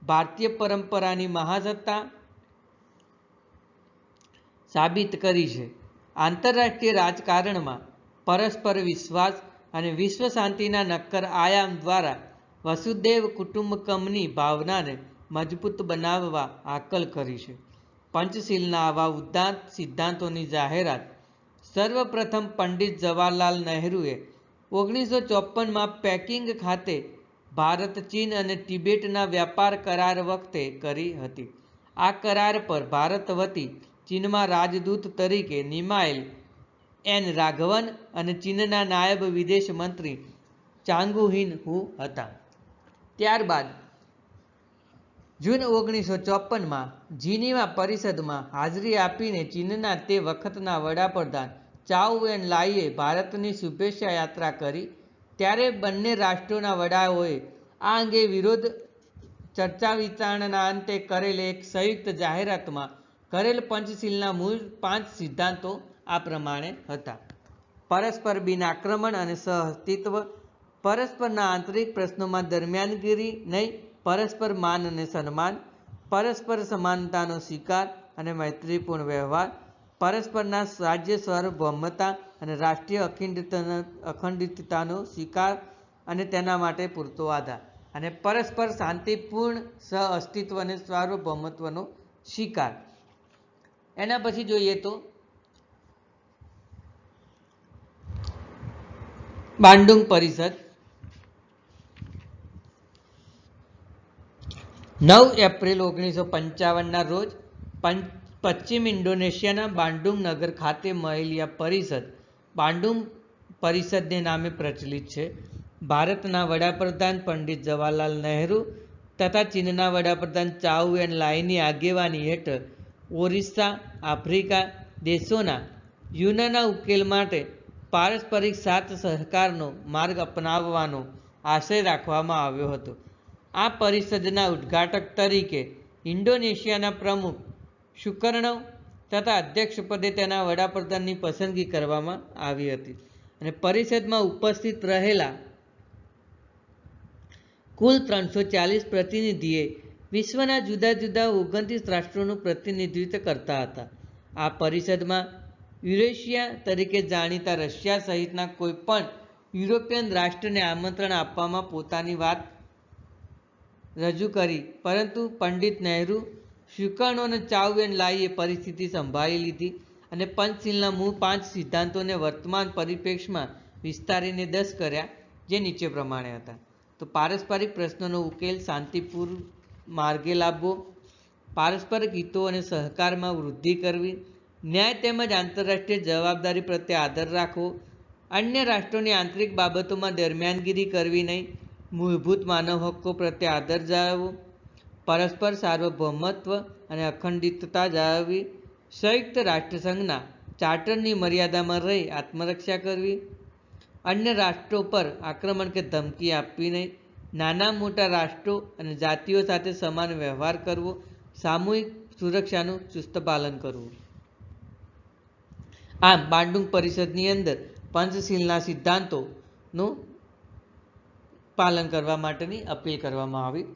ભારતીય પરંપરાની મહાસત્તા સાબિત કરી છે. આંતરરાષ્ટ્રીય રાજકારણમાં પરસ્પર વિશ્વાસ અને વિશ્વ શાંતિના નક્કર આયામ દ્વારા વસુદેવ કુટુંબકમની ભાવનાને મજબૂત બનાવવા હાકલ કરી છે. પંચશીલના આવા ઉદાત્ત સિદ્ધાંતોની જાહેરાત સર્વપ્રથમ પંડિત જવાહરલાલ નહેરુએ 1954માં પેકિંગ ખાતે ભારત, ચીન અને તિબેટના વ્યાપાર કરાર વખતે કરી હતી. આ કરાર પર ભારત વતી ચીનમાં રાજદૂત તરીકે નિમાયેલ એન રાઘવન અને ચીનના નાયબ વિદેશ મંત્રી ચાંગુ હિન હુ હતા. ત્યારબાદ જૂન 1954માં જીનીવા પરિષદમાં હાજરી આપીને ચીનના તે વખતના વડાપ્રધાન ચાઉ એન લાઈએ ભારતની શુભેચ્છા યાત્રા કરી. ત્યારે બંને રાષ્ટ્રોના વડાઓએ આ અંગે વિરોધ ચર્ચા વિચારણાના અંતે કરેલ એક સંયુક્ત જાહેરાતમાં કરેલ પંચશીલના મૂળ 5 સિદ્ધાંતો આ પ્રમાણે હતા: પરસ્પર બિન આક્રમણ અને સહઅસ્તિત્વ, પરસ્પરના આંતરિક પ્રશ્નોમાં દરમિયાનગીરી નહીં, પરસ્પર માન અને સન્માન, પરસ્પર સમાનતાનો સ્વીકાર અને મૈત્રીપૂર્ણ વ્યવહાર, પરસ્પરના રાજ્ય સાર્વભૌમતા અને રાષ્ટ્રીય અખંડિતતાનો સ્વીકાર અને તેના માટે પૂરતો આધાર, અને પરસ્પર શાંતિપૂર્ણ સહઅસ્તિત્વ અને સાર્વભૌમત્વનો સ્વીકાર. એના પછી જોઈએ તો બાન્ડુંગ પરિષદ 9 એપ્રિલ 1955ના રોજ પશ્ચિમ ઇન્ડોનેશિયાના બાન્ડુંગ નગર ખાતે મળેલી આ પરિષદ બાન્ડુંગ પરિષદને નામે પ્રચલિત છે. ભારતના વડાપ્રધાન પંડિત જવાહરલાલ નહેરુ તથા ચીનના વડાપ્રધાન ચાઉ એન લાઈની આગેવાની હેઠળ ઓરિસ્સા, આફ્રિકા દેશોના યુદ્ધના ઉકેલ માટે પારસ્પરિક સાથ સહકારનો માર્ગ અપનાવવાનો આશય રાખવામાં આવ્યો હતો. આ પરિષદના ઉદ્ઘાટક તરીકે ઇન્ડોનેશિયાના પ્રમુખ સુકર્ણો તથા અધ્યક્ષપદે તેના વડાપ્રધાનની પસંદગી કરવામાં આવી હતી, અને પરિષદમાં ઉપસ્થિત રહેલા કુલ 340 પ્રતિનિધિએ વિશ્વના જુદા જુદા 29 રાષ્ટ્રોનું પ્રતિનિધિત્વ કરતા હતા. આ પરિષદમાં યુરેશિયા તરીકે જાણીતા રશિયા સહિતના કોઈપણ યુરોપિયન રાષ્ટ્રને આમંત્રણ આપવામાં પોતાની વાત રજૂ કરી, પરંતુ પંડિત નહેરુ, સુકર્ણો અને ચાઉ એન લાઈએ પરિસ્થિતિ સંભાળી લીધી અને પંચશીલના મૂળ 5 સિદ્ધાંતોને વર્તમાન પરિપ્રેક્ષ્યમાં વિસ્તારીને 10 કર્યા, જે નીચે પ્રમાણે હતા: તો પારસ્પરિક પ્રશ્નોનો ઉકેલ શાંતિપૂર્ણ માર્ગે લાવવો, પારસ્પરિક હિતો અને સહકારમાં વૃદ્ધિ કરવી, ન્યાય તેમજ આંતરરાષ્ટ્રીય જવાબદારી પ્રત્યે આદર રાખવો, અન્ય રાષ્ટ્રોની આંતરિક બાબતોમાં દરમિયાનગીરી કરવી નહીં, મૂળભૂત માનવ હક્કો પ્રત્યે આદર જાળવવો, પરસ્પર સાર્વભૌમત્વ અને અખંડિતતા જાળવવી, સંયુક્ત રાષ્ટ્રસંઘના ચાર્ટરની મર્યાદામાં રહી આત્મરક્ષા કરવી, અન્ય રાષ્ટ્રો પર આક્રમણ કે ધમકી આપવી નહીં, નાના મોટા રાષ્ટ્રો અને જાતિઓ સાથે સમાન વ્યવહાર કરવો, સામૂહિક સુરક્ષાનું ચુસ્ત પાલન કરવું. આમ બાન્ડુંગ પરિષદની અંદર પંચશીલના સિદ્ધાંતોનું પાલન કરવા માટેની અપીલ કરવામાં આવી.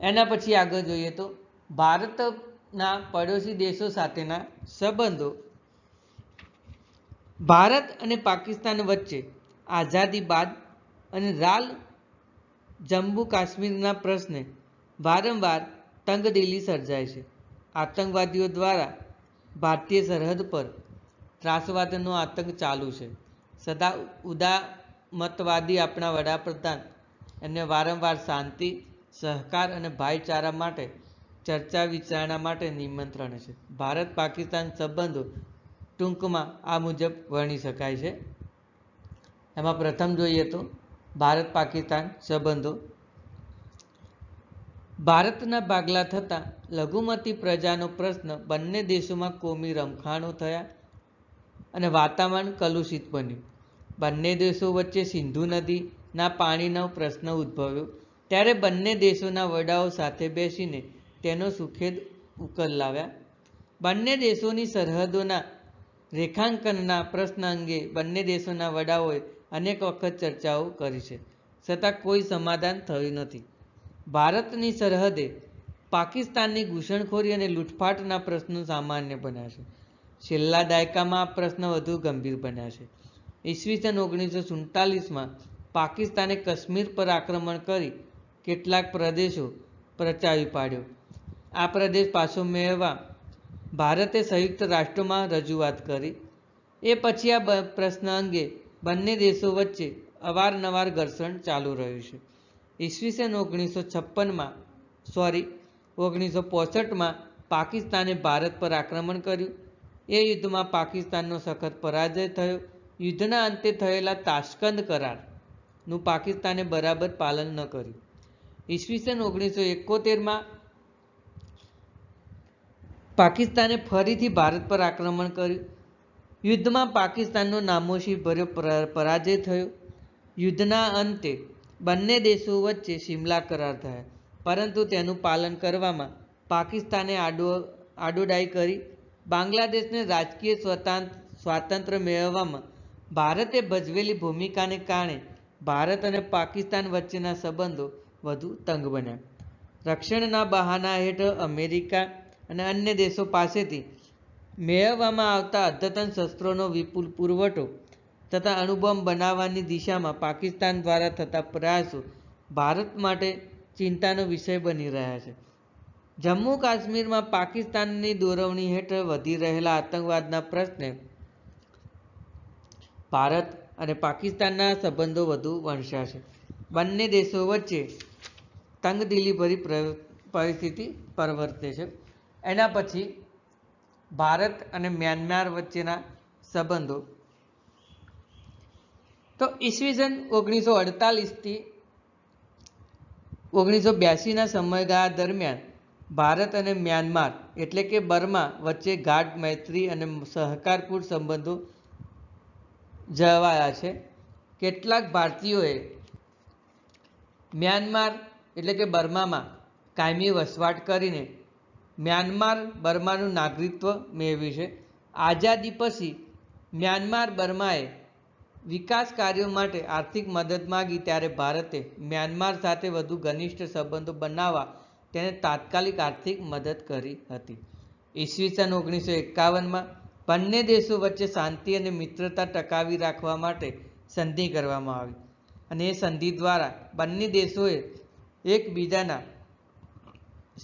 એના પછી આગળ જોઈએ તો ભારતના પડોશી દેશો સાથેના સંબંધો. ભારત અને પાકિસ્તાન વચ્ચે આઝાદી બાદ અને રાલ જમ્મુ કાશ્મીરના પ્રશ્ને વારંવાર તંગદિલી સર્જાય છે. આતંકવાદીઓ દ્વારા ભારતીય સરહદ પર ત્રાસવાદનો આતંક ચાલુ છે. સદા ઉદારમતવાદી આપણા વડાપ્રધાન એમને વારંવાર શાંતિ, સહકાર અને ભાઈચારા માટે ચર્ચા વિચારણા માટે નિમંત્રણ છે. ભારત પાકિસ્તાન સંબંધો ટૂંકમાં આ મુજબ વર્ણી શકાય છે. એમાં પ્રથમ જોઈએ તો ભારત પાકિસ્તાન સંબંધો. ભારતના ભાગલા થતાં લઘુમતી પ્રજાનો પ્રશ્ન, બંને દેશોમાં કોમી રમખાણો થયા અને વાતાવરણ કલુષિત બન્યું. બંને દેશો વચ્ચે સિંધુ નદીના પાણીનો પ્રશ્ન ઉદ્ભવ્યો, ત્યારે બંને દેશોના વડાઓ સાથે બેસીને તેનો સુખેદ ઉકેલ લાવ્યા. બંને દેશોની સરહદોના રેખાંકનના પ્રશ્ન અંગે બંને દેશોના વડાઓએ અનેક વખત ચર્ચાઓ કરી છે, છતાં કોઈ સમાધાન થયું નથી. ભારતની સરહદે પાકિસ્તાનની ઘૂસણખોરી અને લૂંટફાટના પ્રશ્નો સામાન્ય બન્યા છે. છેલ્લા દાયકામાં આ પ્રશ્ન વધુ ગંભીર બન્યા છે. ઈસવીસન 1947માં પાકિસ્તાને કાશ્મીર પર આક્રમણ કરી કેટલાક પ્રદેશો પચાવી પાડ્યો. આ પ્રદેશ પાછો મેળવવા ભારતે સંયુક્ત રાષ્ટ્રોમાં રજૂઆત કરી. એ પછી આ પ્રશ્ન અંગે બંને દેશો વચ્ચે અવારનવાર ઘર્ષણ ચાલુ રહ્યું છે. ઈસવીસન 1965માં પાકિસ્તાને ભારત પર આક્રમણ કર્યું. એ યુદ્ધમાં પાકિસ્તાનનો સખત પરાજય થયો. યુદ્ધના અંતે થયેલા તાશ્કંદ કરારનું પાકિસ્તાને બરાબર પાલન ન કર્યું. ઈસવીસન 1971માં પાકિસ્તાને ફરીથી ભારત પર આક્રમણ કર્યું. યુદ્ધમાં પાકિસ્તાનનો નામોશી ભર્યો પરાજય થયો. યુદ્ધના અંતે બંને દેશો વચ્ચે સિમલા કરાર થયા, પરંતુ તેનું પાલન કરવામાં પાકિસ્તાને આડોડાઈ કરી. બાંગ્લાદેશને રાજકીય સ્વાતંત્ર્ય મેળવવામાં ભારતે ભજવેલી ભૂમિકાને કારણે ભારત અને પાકિસ્તાન વચ્ચેના સંબંધો વધુ તંગ બન્યા. રક્ષણના બહાના હેઠળ અમેરિકા અને અન્ય દેશો પાસેથી મેળવવામાં આવતા અદ્યતન શસ્ત્રોનો વિપુલ પુરવઠો તથા અણુબોમ્બ બનાવવાની દિશામાં પાકિસ્તાન દ્વારા થતા પ્રયાસો ભારત માટે ચિંતાનો વિષય બની રહ્યા છે. જમ્મુ કાશ્મીરમાં પાકિસ્તાનની દોરવણી હેઠળ વધી રહેલા આતંકવાદના પ્રશ્ને ભારત અને પાકિસ્તાનના સંબંધો વધુ વણસ્યા છે. બંને દેશો વચ્ચે તંગદિલીભરી પરિસ્થિતિ પ્રવર્તે છે. એના પછી ભારત અને મ્યાનમાર વચ્ચેના સંબંધો. તો ઈસવીસન 1948થી 1982ના સમયગાળા દરમિયાન ભારત અને મ્યાનમાર એટલે કે બર્મા વચ્ચે ગાઢ મૈત્રી અને સહકારપૂર્ણ સંબંધો જળવાયા છે. કેટલાક ભારતીયોએ મ્યાનમાર એટલે કે બર્મામાં કાયમી વસવાટ કરીને મ્યાનમાર બર્માનું નાગરિકત્વ મેળવ્યું છે. આઝાદી પછી મ્યાનમાર બર્માએ વિકાસ કાર્યો માટે આર્થિક મદદ માગી, ત્યારે ભારતે મ્યાનમાર સાથે વધુ ઘનિષ્ઠ સંબંધો બનાવવા તેને તાત્કાલિક આર્થિક મદદ કરી હતી. ઈસવીસન 1951માં બંને દેશો વચ્ચે શાંતિ અને મિત્રતા ટકાવી રાખવા માટે સંધિ કરવામાં આવી, અને એ સંધિ દ્વારા બંને દેશોએ એકબીજાના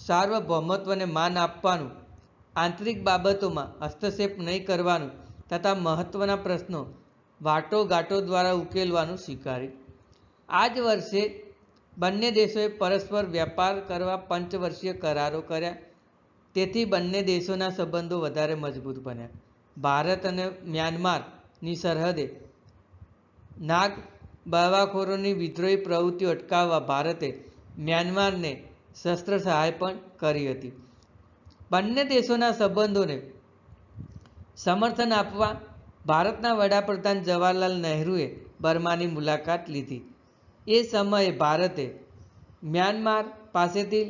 સાર્વભૌમત્વને માન આપવાનું, આંતરિક બાબતોમાં હસ્તક્ષેપ નહીં કરવાનું તથા મહત્ત્વના પ્રશ્નો વાટાઘાટો દ્વારા ઉકેલવાનું સ્વીકાર્યું. આ જ વર્ષે બંને દેશોએ પરસ્પર વેપાર કરવા પંચવર્ષીય કરારો કર્યા. તેથી બંને દેશોના સંબંધો વધારે મજબૂત બન્યા. ભારત અને મ્યાનમારની સરહદે નાગ બળવાખોરોની વિદ્રોહી પ્રવૃત્તિઓ અટકાવવા ભારતે મ્યાનમારને શસ્ત્ર સહાય પણ કરી હતી. બંને દેશોના સંબંધોને સમર્થન આપવા ભારતના વડાપ્રધાન જવાહરલાલ નહેરુએ બર્માની મુલાકાત લીધી. એ સમયે ભારતે મ્યાનમાર પાસેથી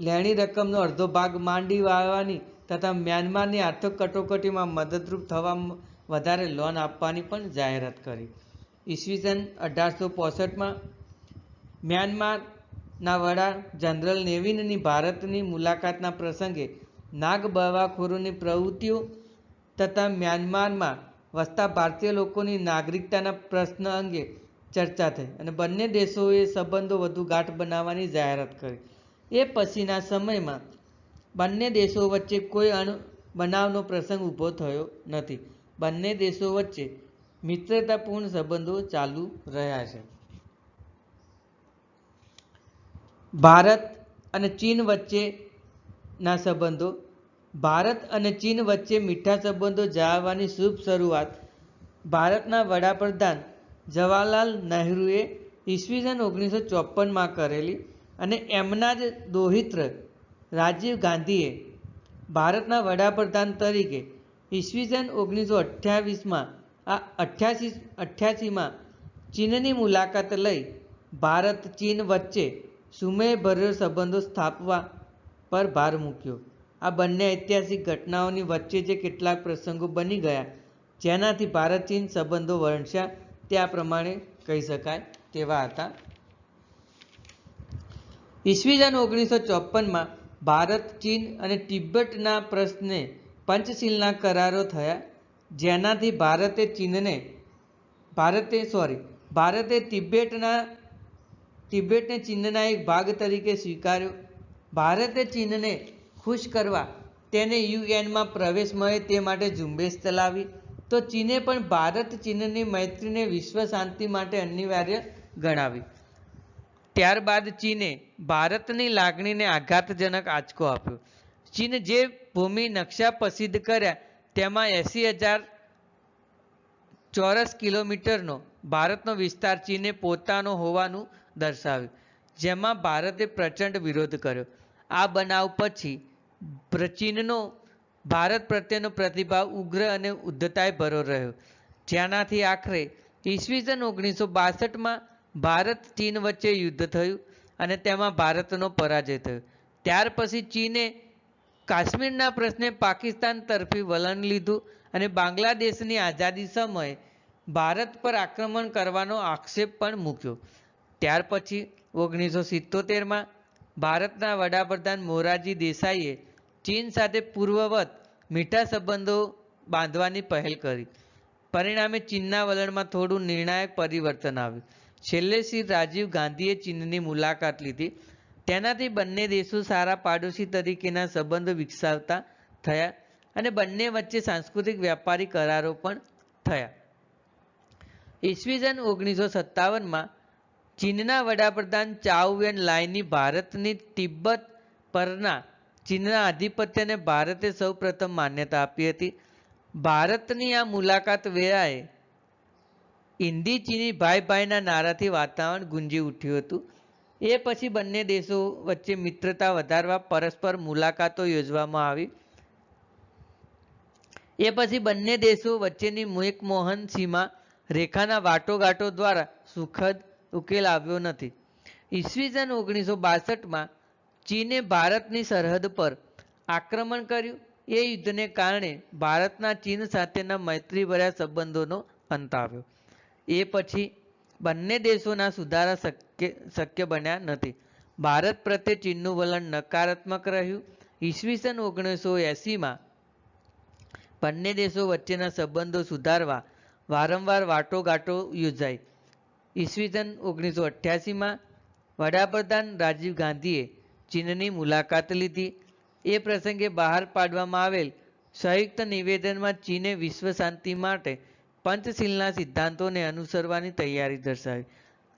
લેણી રકમનો અડધો ભાગ માંડી વાળવાની તથા મ્યાનમારની આર્થિક કટોકટીમાં મદદરૂપ થવા વધારે લોન આપવાની પણ જાહેરાત કરી. ઈસવીસન 1865માં મ્યાનમારના વડા જનરલ નેવિનની ભારતની મુલાકાતના પ્રસંગે નાગ બળવાખોરોની પ્રવૃત્તિઓ તથા મ્યાનમારમાં વસતા ભારતીય લોકોની નાગરિકતાના પ્રશ્ન અંગે ચર્ચા થઈ અને બંને દેશોએ સંબંધો વધુ ગાઢ બનાવવાની જાહેરાત કરી. એ પછીના સમયમાં બંને દેશો વચ્ચે કોઈ બનાવનો પ્રસંગ ઊભો થયો નથી. બંને દેશો વચ્ચે મિત્રતાપૂર્ણ સંબંધો ચાલુ રહ્યા છે. ભારત અને ચીન વચ્ચેના સંબંધો. ભારત અને ચીન વચ્ચે મીઠા સંબંધો જાળવવાની શુભ શરૂઆત ભારતના વડાપ્રધાન જવાહરલાલ નહેરુએ ઈસવીસન 1954માં કરેલી. અને એમના જ દૌહિત્ર રાજીવ ગાંધીએ ભારતના વડાપ્રધાન તરીકે ઈસવીસન 1928માં 88માં ચીનની મુલાકાત લઈ ભારત ચીન વચ્ચે સુમેળભર્યો સંબંધો સ્થાપવા પર ભાર મૂક્યો. આ બંને ઐતિહાસિક ઘટનાઓની વચ્ચે જે કેટલાક પ્રસંગો બની ગયા જેનાથી ભારત ચીન સંબંધો વણસ્યા તે આ પ્રમાણે કહી શકાય તેવા હતા. ઈસવીસન 1954માં ભારત ચીન અને તિબેટના પ્રશ્ને પંચશીલના કરારો થયા, જેનાથી ભારતે તિબેટને ચીનના એક ભાગ તરીકે સ્વીકાર્યો. ભારતે ચીનને ખુશ કરવા તેને યુએનમાં પ્રવેશ મળે તે માટે ઝુંબેશ ચલાવી, તો ચીને પણ ભારત ચીનની મૈત્રીને વિશ્વ શાંતિ માટે અનિવાર્ય ગણાવી. ત્યારબાદ ચીને ભારતની લાગણીને આઘાતજનક આંચકો આપ્યો. ચીને જે ભૂમિ નકશા પ્રસિદ્ધ કર્યા તેમાં 80,000 ચોરસ કિલોમીટરનો ભારતનો વિસ્તાર ચીને પોતાનો હોવાનું દર્શાવ્યું, જેમાં ભારતે પ્રચંડ વિરોધ કર્યો. આ બનાવ પછી ચીનનો ભારત પ્રત્યેનો પ્રતિભાવ ઉગ્ર અને ઉદ્ધતાઈભર્યો રહ્યો, જેનાથી આખરે ઈસવીસન 1962માં ભારત ચીન વચ્ચે યુદ્ધ થયું અને તેમાં ભારતનો પરાજય થયો. ત્યાર પછી ચીને કાશ્મીરના પ્રશ્ને પાકિસ્તાન તરફી વલણ લીધું અને બાંગ્લાદેશની આઝાદી સમયે ભારત પર આક્રમણ કરવાનો આક્ષેપ પણ મૂક્યો. ત્યાર પછી 1977માં ભારતના વડાપ્રધાન મોરારજી દેસાઈએ ચીન સાથે પૂર્વવત મીઠા સંબંધો બાંધવાની પહેલ કરી. પરિણામે ચીનના વલણમાં થોડું નિર્ણાયક પરિવર્તન આવ્યું. છેલ્લે શ્રી રાજીવ ગાંધીએ ચીનની મુલાકાત લીધી. તેનાથી બંને દેશો સારા પાડોશી તરીકેના સંબંધો વિકસાવતા થયા અને બંને વચ્ચે સાંસ્કૃતિક વ્યાપારી કરારો પણ થયા. ઈસવીસન 1957માં ચીનના વડાપ્રધાન ચાઉ એન લાયની ભારતની તિબ્બત પરના ચીનના આધિપત્યને ભારતે સૌ પ્રથમ માન્યતા આપી હતી. ભારતની આ મુલાકાત વેળાએ હિન્દી ચીની ભાઈ ભાઈના નારાથી વાતાવરણ ગુંજી ઉઠ્યું હતું. એ પછી બંને દેશો વચ્ચે મિત્રતા વધારવા પરસ્પર મુલાકાતો યોજવામાં આવી. એ પછી બંને દેશો વચ્ચેની મેકમોહન સીમા રેખાના વાટાઘાટો દ્વારા સુખદ ઉકેલ આવ્યો નથી. ઈસવીસન 1962માં ચીને ભારતની સરહદ પર આક્રમણ કર્યું. એ યુદ્ધને કારણે ભારતના ચીન સાથેના મૈત્રીભર્યા સંબંધોનો અંત આવ્યો. એ પછી બંને દેશોના સુધારા શક્ય બન્યા નથી. ભારત પ્રત્યે ચીનનું વલણ નકારાત્મક રહ્યું. ઈસવીસન 1980માં બંને દેશો વચ્ચેના સંબંધો સુધારવા વારંવાર વાટાઘાટો યોજાઈ. ઈસવીસન 1988માં વડાપ્રધાન રાજીવ ગાંધીએ ચીનની મુલાકાત લીધી. એ પ્રસંગે બહાર પાડવામાં આવેલ સંયુક્ત નિવેદનમાં ચીને વિશ્વ શાંતિ માટે પંચશીલના સિદ્ધાંતોને અનુસરવાની તૈયારી દર્શાવી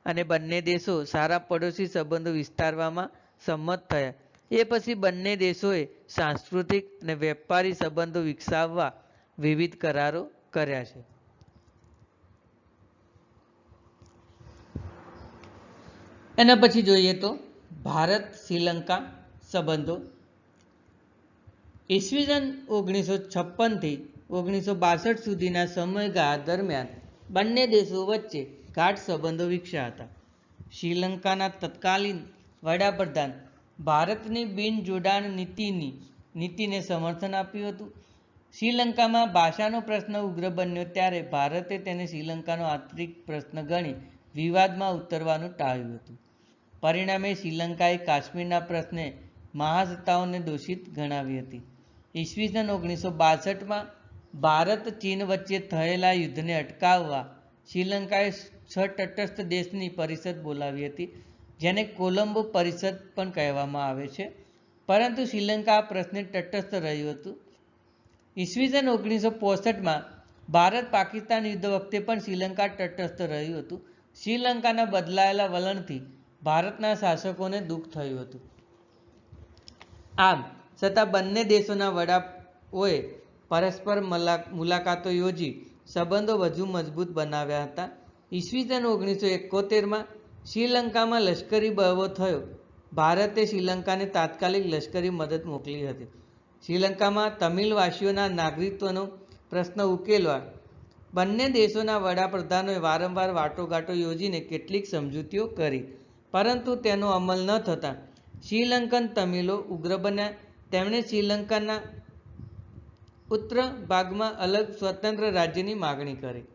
અને બંને દેશો સારા પડોશી સંબંધો વિસ્તારવામાં સંમત થયા. એ પછી બંને દેશોએ સાંસ્કૃતિક અને વેપારી સંબંધો વિકસાવવા વિવિધ કરારો કર્યા છે. એના પછી જોઈએ તો ભારત શ્રીલંકા સંબંધો. ઈસવીસન 1956થી 1962 સુધીના સમયગાળા દરમિયાન બંને દેશો વચ્ચે ગાઢ સંબંધો વિકસ્યા હતા. શ્રીલંકાના તત્કાલીન વડાપ્રધાન ભારતની બિન જોડાણ નીતિને સમર્થન આપ્યું હતું. શ્રીલંકામાં ભાષાનો પ્રશ્ન ઉગ્ર બન્યો ત્યારે ભારતે તેને શ્રીલંકાનો આંતરિક પ્રશ્ન ગણી વિવાદમાં ઉતરવાનું ટાળ્યું હતું. પરિણામે શ્રીલંકાએ કાશ્મીરના પ્રશ્ને મહાસત્તાઓને દોષિત ગણાવી હતી. ઈસવીસન 1962માં ભારત ચીન વચ્ચે થયેલા યુદ્ધને અટકાવવા શ્રીલંકાએ 6 તટસ્થ દેશની પરિષદ બોલાવી હતી, જેને કોલંબો પરિષદ પણ કહેવામાં આવે છે. પરંતુ શ્રીલંકા આ પ્રશ્ને તટસ્થ રહ્યું હતું. ઈસવીસન 1965માં ભારત પાકિસ્તાન યુદ્ધ વખતે પણ શ્રીલંકા તટસ્થ રહ્યું હતું. શ્રીલંકાના બદલાયેલા વલણથી ભારતના શાસકોને દુઃખ થયું હતું. આમ છતાં બંને દેશોના વડાઓએ પરસ્પર મુલાકાતો યોજી સંબંધો વધુ મજબૂત બનાવ્યા હતા. ઈસવીસન 1971માં શ્રીલંકામાં લશ્કરી બળવો થયો ભારતે શ્રીલંકાને તાત્કાલિક લશ્કરી મદદ મોકલી હતી. શ્રીલંકામાં તમિલવાસીઓના નાગરિકત્વનો પ્રશ્ન ઉકેલવા બંને દેશોના વડાપ્રધાનોએ વારંવાર વાટાઘાટો યોજીને કેટલીક સમજૂતીઓ કરી, પરંતુ તેનો અમલ ન થતાં શ્રીલંકન તમિલો ઉગ્ર બન્યા. તેમણે શ્રીલંકાના ઉત્તર ભાગમાં અલગ સ્વતંત્ર રાજ્યની માગણી કરી.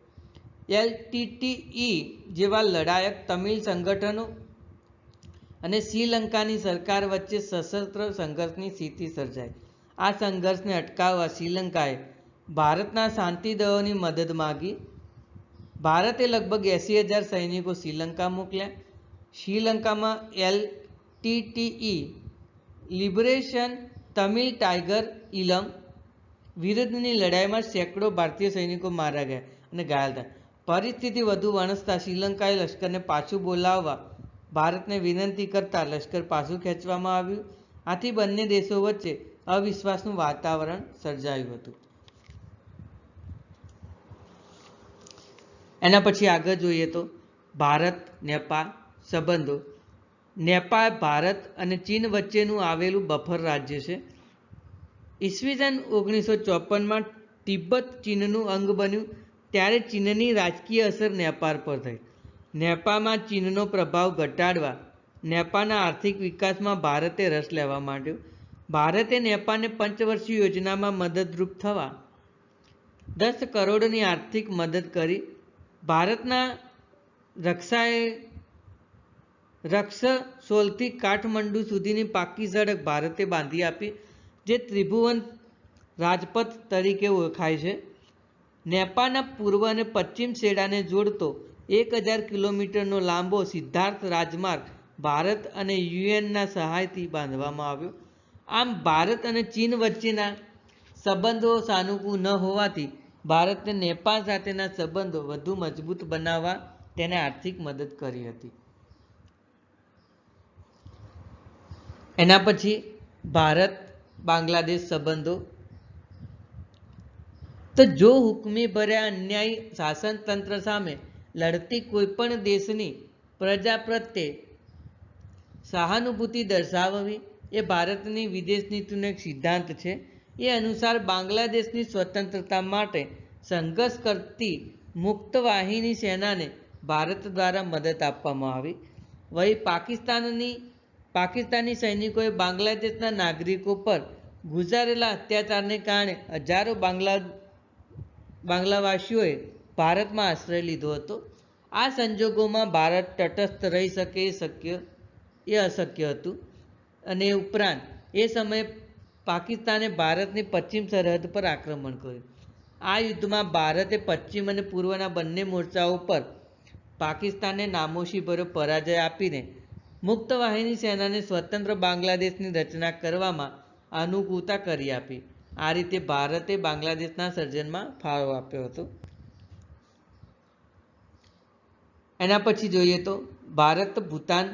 એલટીટીઈ જેવા લડાયક તમિલ સંગઠનો અને શ્રીલંકાની સરકાર વચ્ચે સશસ્ત્ર સંઘર્ષની સ્થિતિ સર્જાઈ. આ સંઘર્ષને અટકાવવા શ્રીલંકાએ ભારતના શાંતિદળોની મદદ માગી. ભારતે લગભગ 80,000 સૈનિકો શ્રીલંકા મોકલ્યા. શ્રીલંકામાં એલટીટીઈ લિબરેશન તમિલ ટાઇગર ઈલમ વિરુદ્ધની લડાઈમાં સેંકડો ભારતીય સૈનિકો માર્યા ગયા અને ઘાયલ થયા. પરિસ્થિતિ વધુ વણસતા શ્રીલંકાએ લશ્કરને પાછું બોલાવવા ભારતને વિનંતી કરતા લશ્કર પાછું ખેંચવામાં આવ્યું. આથી બંને દેશો વચ્ચે અવિશ્વાસનું વાતાવરણ સર્જાયું હતું. એના પછી આગળ જોઈએ તો ભારત નેપાળ સંબંધો. નેપાળ ભારત અને ચીન વચ્ચેનું આવેલું બફર રાજ્ય છે. ઈસવીસન 1954માં તિબ્બત ચીનનું અંગ બન્યું ત્યારે ચીનની રાજકીય અસર નેપાળ પર થઈ. નેપાળમાં ચીનનો પ્રભાવ ઘટાડવા નેપાળના આર્થિક વિકાસમાં ભારતે રસ લેવા માંડ્યો. ભારતે નેપાળને પંચવર્ષીય યોજનામાં મદદરૂપ થવા 10 કરોડની આર્થિક મદદ કરી. ભારતના રક્સસોલથી કાઠમંડુ સુધીની પાકી સડક ભારતે બાંધી આપી, જે ત્રિભુવન રાજપથ તરીકે ઓળખાય છે. નેપાળના પૂર્વ અને પશ્ચિમ છેડાને જોડતો 1000 કિલોમીટરનો લાંબો સિદ્ધાર્થ રાજમાર્ગ ભારત અને યુએનના સહાયથી બાંધવામાં આવ્યો. આમ ભારત અને ચીન વચ્ચેના સંબંધો સાનુકૂળ ન હોવાથી ભારતે નેપાળ સાથેના સંબંધો વધુ મજબૂત બનાવવા તેને આર્થિક મદદ કરી હતી. એના પછી ભારત બાંગ્લાદેશ સંબંધો. તો જો હુકમી ભર્યા અન્યાયી શાસનતંત્ર સામે લડતી કોઈપણ દેશની પ્રજા પ્રત્યે સહાનુભૂતિ દર્શાવવી એ ભારતની વિદેશ નીતિનો એક સિદ્ધાંત છે. એ અનુસાર બાંગ્લાદેશની સ્વતંત્રતા માટે સંઘર્ષ કરતી મુક્ત વાહિની સેનાને ભારત દ્વારા મદદ આપવામાં આવી. વળી પાકિસ્તાની સૈનિકોએ બાંગ્લાદેશના નાગરિકો પર ગુજારેલા અત્યાચારને કારણે હજારો બાંગ્લાવાસીઓએ ભારતમાં આશ્રય લીધો હતો. આ સંજોગોમાં ભારત તટસ્થ રહી શકે એ અશક્ય હતું. અને ઉપરાંત એ સમયે પાકિસ્તાને ભારતની પશ્ચિમ સરહદ પર આક્રમણ કર્યું. આ યુદ્ધમાં ભારતે પશ્ચિમ અને પૂર્વના બંને મોરચાઓ પર પાકિસ્તાનને નામોશીભર્યો પરાજય આપીને મુક્ત વાહિની સેનાને સ્વતંત્ર બાંગ્લાદેશની રચના કરવામાં અનુકૂળતા કરી આપી. આ રીતે ભારતે બાંગ્લાદેશના સર્જનમાં ફાળો આપ્યો હતો. એના પછી જોઈએ તો ભારત ભૂતાન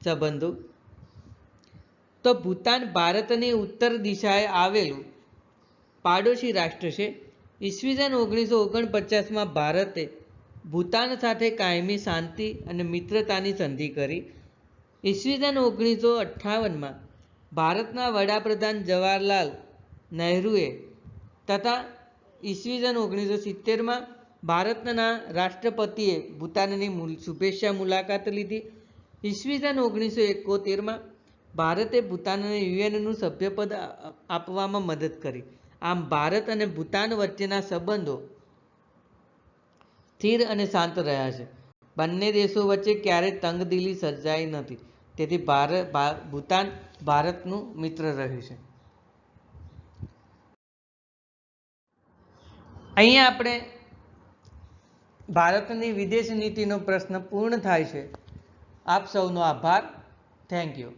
સંબંધો. તો ભૂતાન ભારતની ઉત્તર દિશાએ આવેલું પાડોશી રાષ્ટ્ર છે. ઈસવીસન 1949માં ભારતે ભૂતાન સાથે કાયમી શાંતિ અને મિત્રતાની સંધિ કરી. ઈસવીસન 1958માં ભારતના વડાપ્રધાન જવાહરલાલ નહેરુએ તથા ઈસવીસન 1970માં ભારતના રાષ્ટ્રપતિએ ભૂતાનની શુભેચ્છા મુલાકાત લીધી. ઈસવીસન 1971માં ભારતે ભૂતાનને યુએનનું સભ્યપદ આપવામાં મદદ કરી. આમ ભારત અને ભૂતાન વચ્ચેના સંબંધો સ્થિર અને શાંત રહ્યા છે. બંને દેશો વચ્ચે ક્યારેય તંગદિલી સર્જાઈ નથી. તેથી ભૂતાન ભારતનું મિત્ર રહ્યું છે. અહીંયા આપણે ભારતની વિદેશ નીતિનો પ્રશ્ન પૂર્ણ થાય છે. આપ સૌનો આભાર. Thank you.